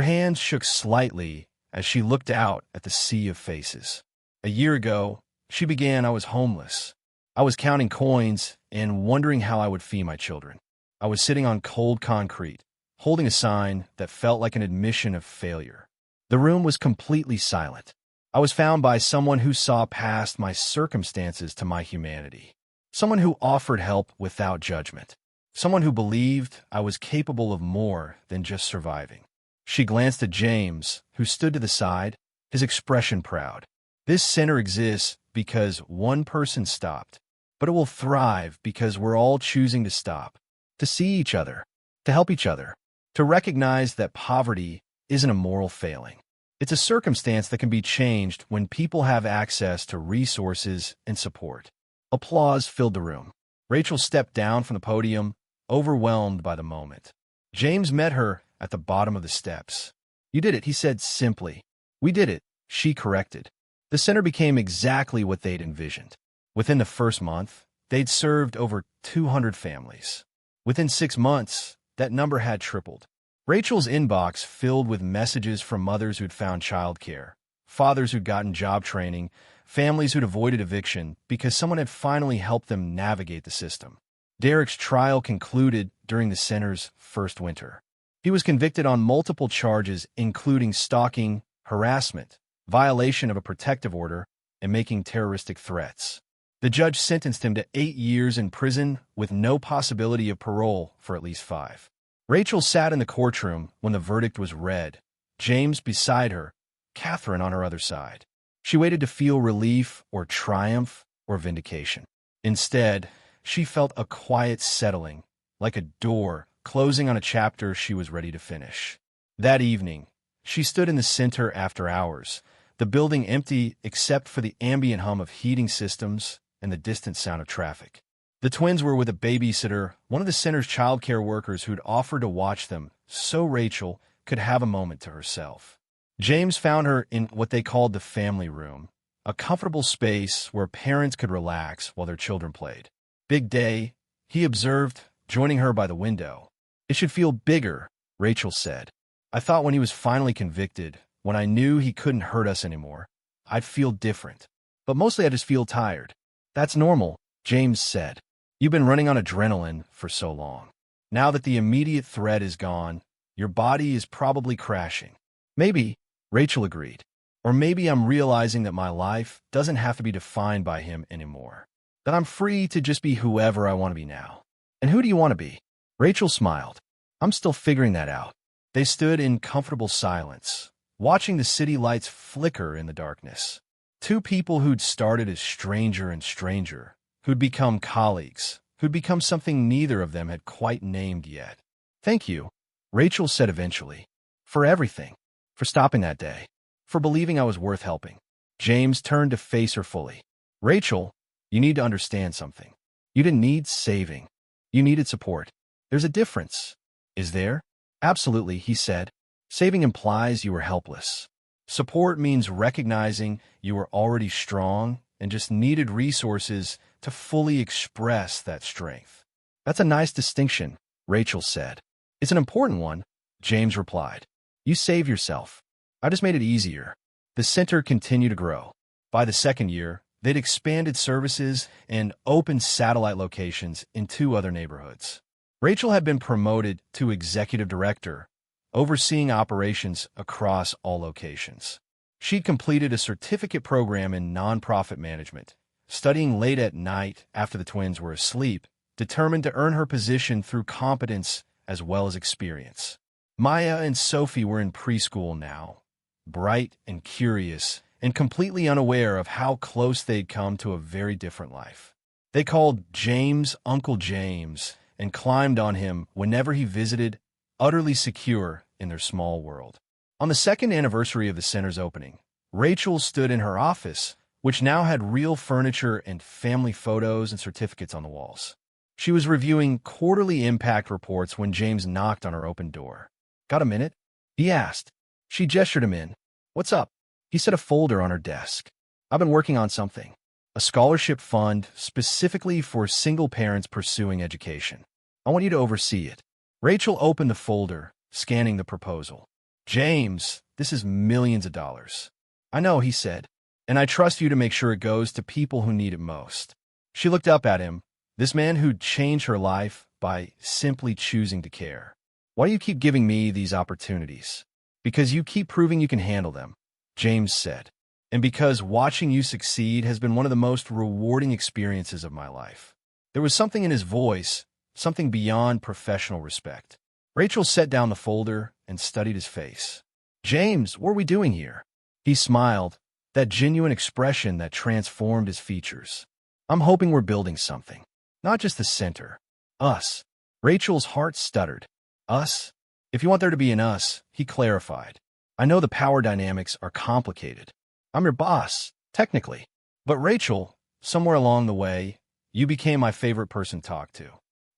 hands shook slightly as she looked out at the sea of faces. A year ago, she began, I was homeless. I was counting coins and wondering how I would feed my children. I was sitting on cold concrete, holding a sign that felt like an admission of failure. The room was completely silent. I was found by someone who saw past my circumstances to my humanity. Someone who offered help without judgment. Someone who believed I was capable of more than just surviving. She glanced at James, who stood to the side, his expression proud. This center exists because one person stopped, but it will thrive because we're all choosing to stop, to see each other, to help each other, to recognize that poverty isn't a moral failing. It's a circumstance that can be changed when people have access to resources and support. Applause filled the room. Rachel stepped down from the podium, overwhelmed by the moment. James met her at the bottom of the steps. You did it, he said simply. We did it, she corrected. The center became exactly what they'd envisioned. Within the first month, they'd served over 200 families. Within 6 months, that number had tripled. Rachel's inbox filled with messages from mothers who'd found childcare, fathers who'd gotten job training, families who'd avoided eviction because someone had finally helped them navigate the system. Derek's trial concluded during the center's first winter. He was convicted on multiple charges, including stalking, harassment, violation of a protective order, and making terroristic threats. The judge sentenced him to 8 years in prison with no possibility of parole for at least 5. Rachel sat in the courtroom when the verdict was read, James beside her, Catherine on her other side. She waited to feel relief or triumph or vindication. Instead, she felt a quiet settling, like a door closing on a chapter she was ready to finish. That evening, she stood in the center after hours, the building empty except for the ambient hum of heating systems and the distant sound of traffic. The twins were with a babysitter, one of the center's childcare workers who'd offered to watch them so Rachel could have a moment to herself. James found her in what they called the family room, a comfortable space where parents could relax while their children played. Big day, he observed, joining her by the window. It should feel bigger, Rachel said. I thought when he was finally convicted, when I knew he couldn't hurt us anymore, I'd feel different. But mostly I just feel tired. That's normal, James said. You've been running on adrenaline for so long. Now that the immediate threat is gone, your body is probably crashing. Maybe, Rachel agreed. Or maybe I'm realizing that my life doesn't have to be defined by him anymore. That I'm free to just be whoever I want to be now. And who do you want to be? Rachel smiled. I'm still figuring that out. They stood in comfortable silence, watching the city lights flicker in the darkness. Two people who'd started as stranger and stranger, who'd become colleagues, who'd become something neither of them had quite named yet. Thank you, Rachel said eventually. For everything. For stopping that day. For believing I was worth helping. James turned to face her fully. Rachel, you need to understand something. You didn't need saving. You needed support. There's a difference. Is there? Absolutely, he said. Saving implies you were helpless. Support means recognizing you were already strong and just needed resources to fully express that strength. That's a nice distinction, Rachel said. It's an important one, James replied. You save yourself. I just made it easier. The center continued to grow. By the second year, they'd expanded services and opened satellite locations in 2 other neighborhoods. Rachel had been promoted to executive director, overseeing operations across all locations. She'd completed a certificate program in nonprofit management, studying late at night after the twins were asleep, determined to earn her position through competence as well as experience. Maya and Sophie were in preschool now, bright and curious, and completely unaware of how close they'd come to a very different life. They called James Uncle James and climbed on him whenever he visited, utterly secure in their small world. On the 2nd anniversary of the center's opening, Rachel stood in her office, which now had real furniture and family photos and certificates on the walls. She was reviewing quarterly impact reports when James knocked on her open door. Got a minute? He asked. She gestured him in. What's up? He set a folder on her desk. I've been working on something. A scholarship fund specifically for single parents pursuing education. I want you to oversee it. Rachel opened the folder, scanning the proposal. James, this is millions of dollars. I know, he said, and I trust you to make sure it goes to people who need it most. She looked up at him, this man who'd changed her life by simply choosing to care. Why do you keep giving me these opportunities? Because you keep proving you can handle them, James said. And because watching you succeed has been one of the most rewarding experiences of my life. There was something in his voice, something beyond professional respect. Rachel set down the folder and studied his face. James, what are we doing here? He smiled, that genuine expression that transformed his features. I'm hoping we're building something. Not just the center. Us. Rachel's heart stuttered. Us? If you want there to be an us, he clarified. I know the power dynamics are complicated. I'm your boss, technically. But Rachel, somewhere along the way, you became my favorite person to talk to.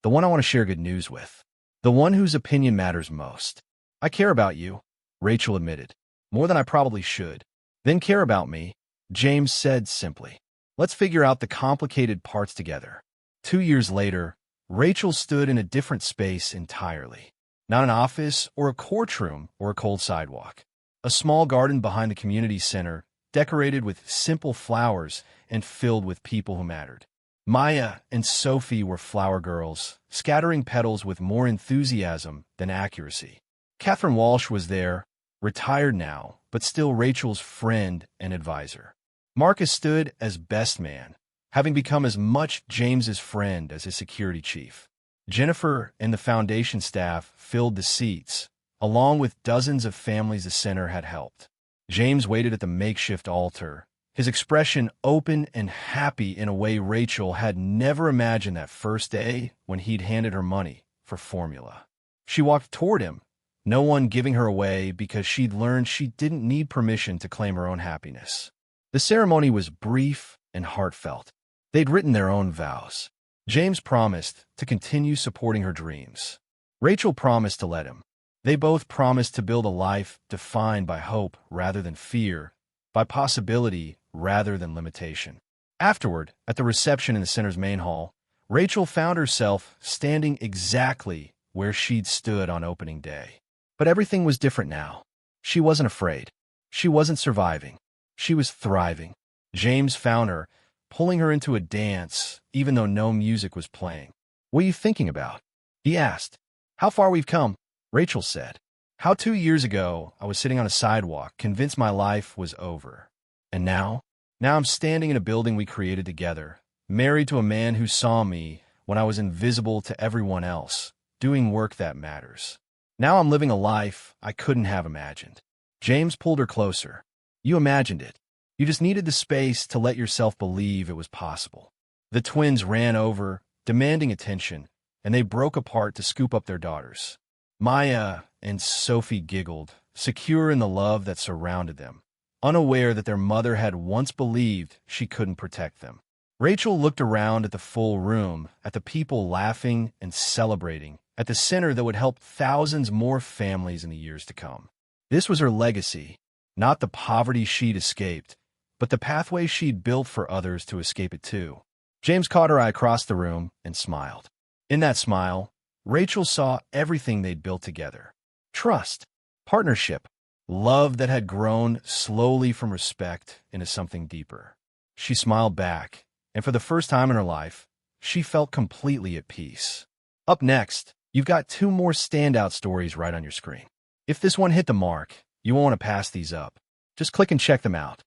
The one I want to share good news with. The one whose opinion matters most. I care about you, Rachel admitted. More than I probably should. Then care about me, James said simply. Let's figure out the complicated parts together. 2 years later, Rachel stood in a different space entirely. Not an office or a courtroom or a cold sidewalk. A small garden behind the community center, decorated with simple flowers and filled with people who mattered. Maya and Sophie were flower girls, scattering petals with more enthusiasm than accuracy. Catherine Walsh was there, retired now, but still Rachel's friend and advisor. Marcus stood as best man, having become as much James's friend as his security chief. Jennifer and the foundation staff filled the seats, along with dozens of families the center had helped. James waited at the makeshift altar, his expression open and happy in a way Rachel had never imagined that first day when he'd handed her money for formula. She walked toward him, no one giving her away because she'd learned she didn't need permission to claim her own happiness. The ceremony was brief and heartfelt. They'd written their own vows. James promised to continue supporting her dreams. Rachel promised to let him. They both promised to build a life defined by hope rather than fear, by possibility rather than limitation. Afterward, at the reception in the center's main hall, Rachel found herself standing exactly where she'd stood on opening day. But everything was different now. She wasn't afraid. She wasn't surviving. She was thriving. James found her, pulling her into a dance, even though no music was playing. "What are you thinking about?" he asked. "How far we've come," Rachel said. "How 2 years ago I was sitting on a sidewalk, convinced my life was over. And now I'm standing in a building we created together, married to a man who saw me when I was invisible to everyone else, doing work that matters. Now I'm living a life I couldn't have imagined." James pulled her closer. "You imagined it. You just needed the space to let yourself believe it was possible." The twins ran over, demanding attention, and they broke apart to scoop up their daughters. Maya and Sophie giggled, secure in the love that surrounded them, unaware that their mother had once believed she couldn't protect them. Rachel looked around at the full room, at the people laughing and celebrating, at the center that would help thousands more families in the years to come. This was her legacy, not the poverty she'd escaped, but the pathway she'd built for others to escape it too. James caught her eye across the room and smiled. In that smile, Rachel saw everything they'd built together. Trust, partnership, love that had grown slowly from respect into something deeper. She smiled back, and for the first time in her life, she felt completely at peace. Up next, you've got 2 more standout stories right on your screen. If this one hit the mark, you won't want to pass these up. Just click and check them out.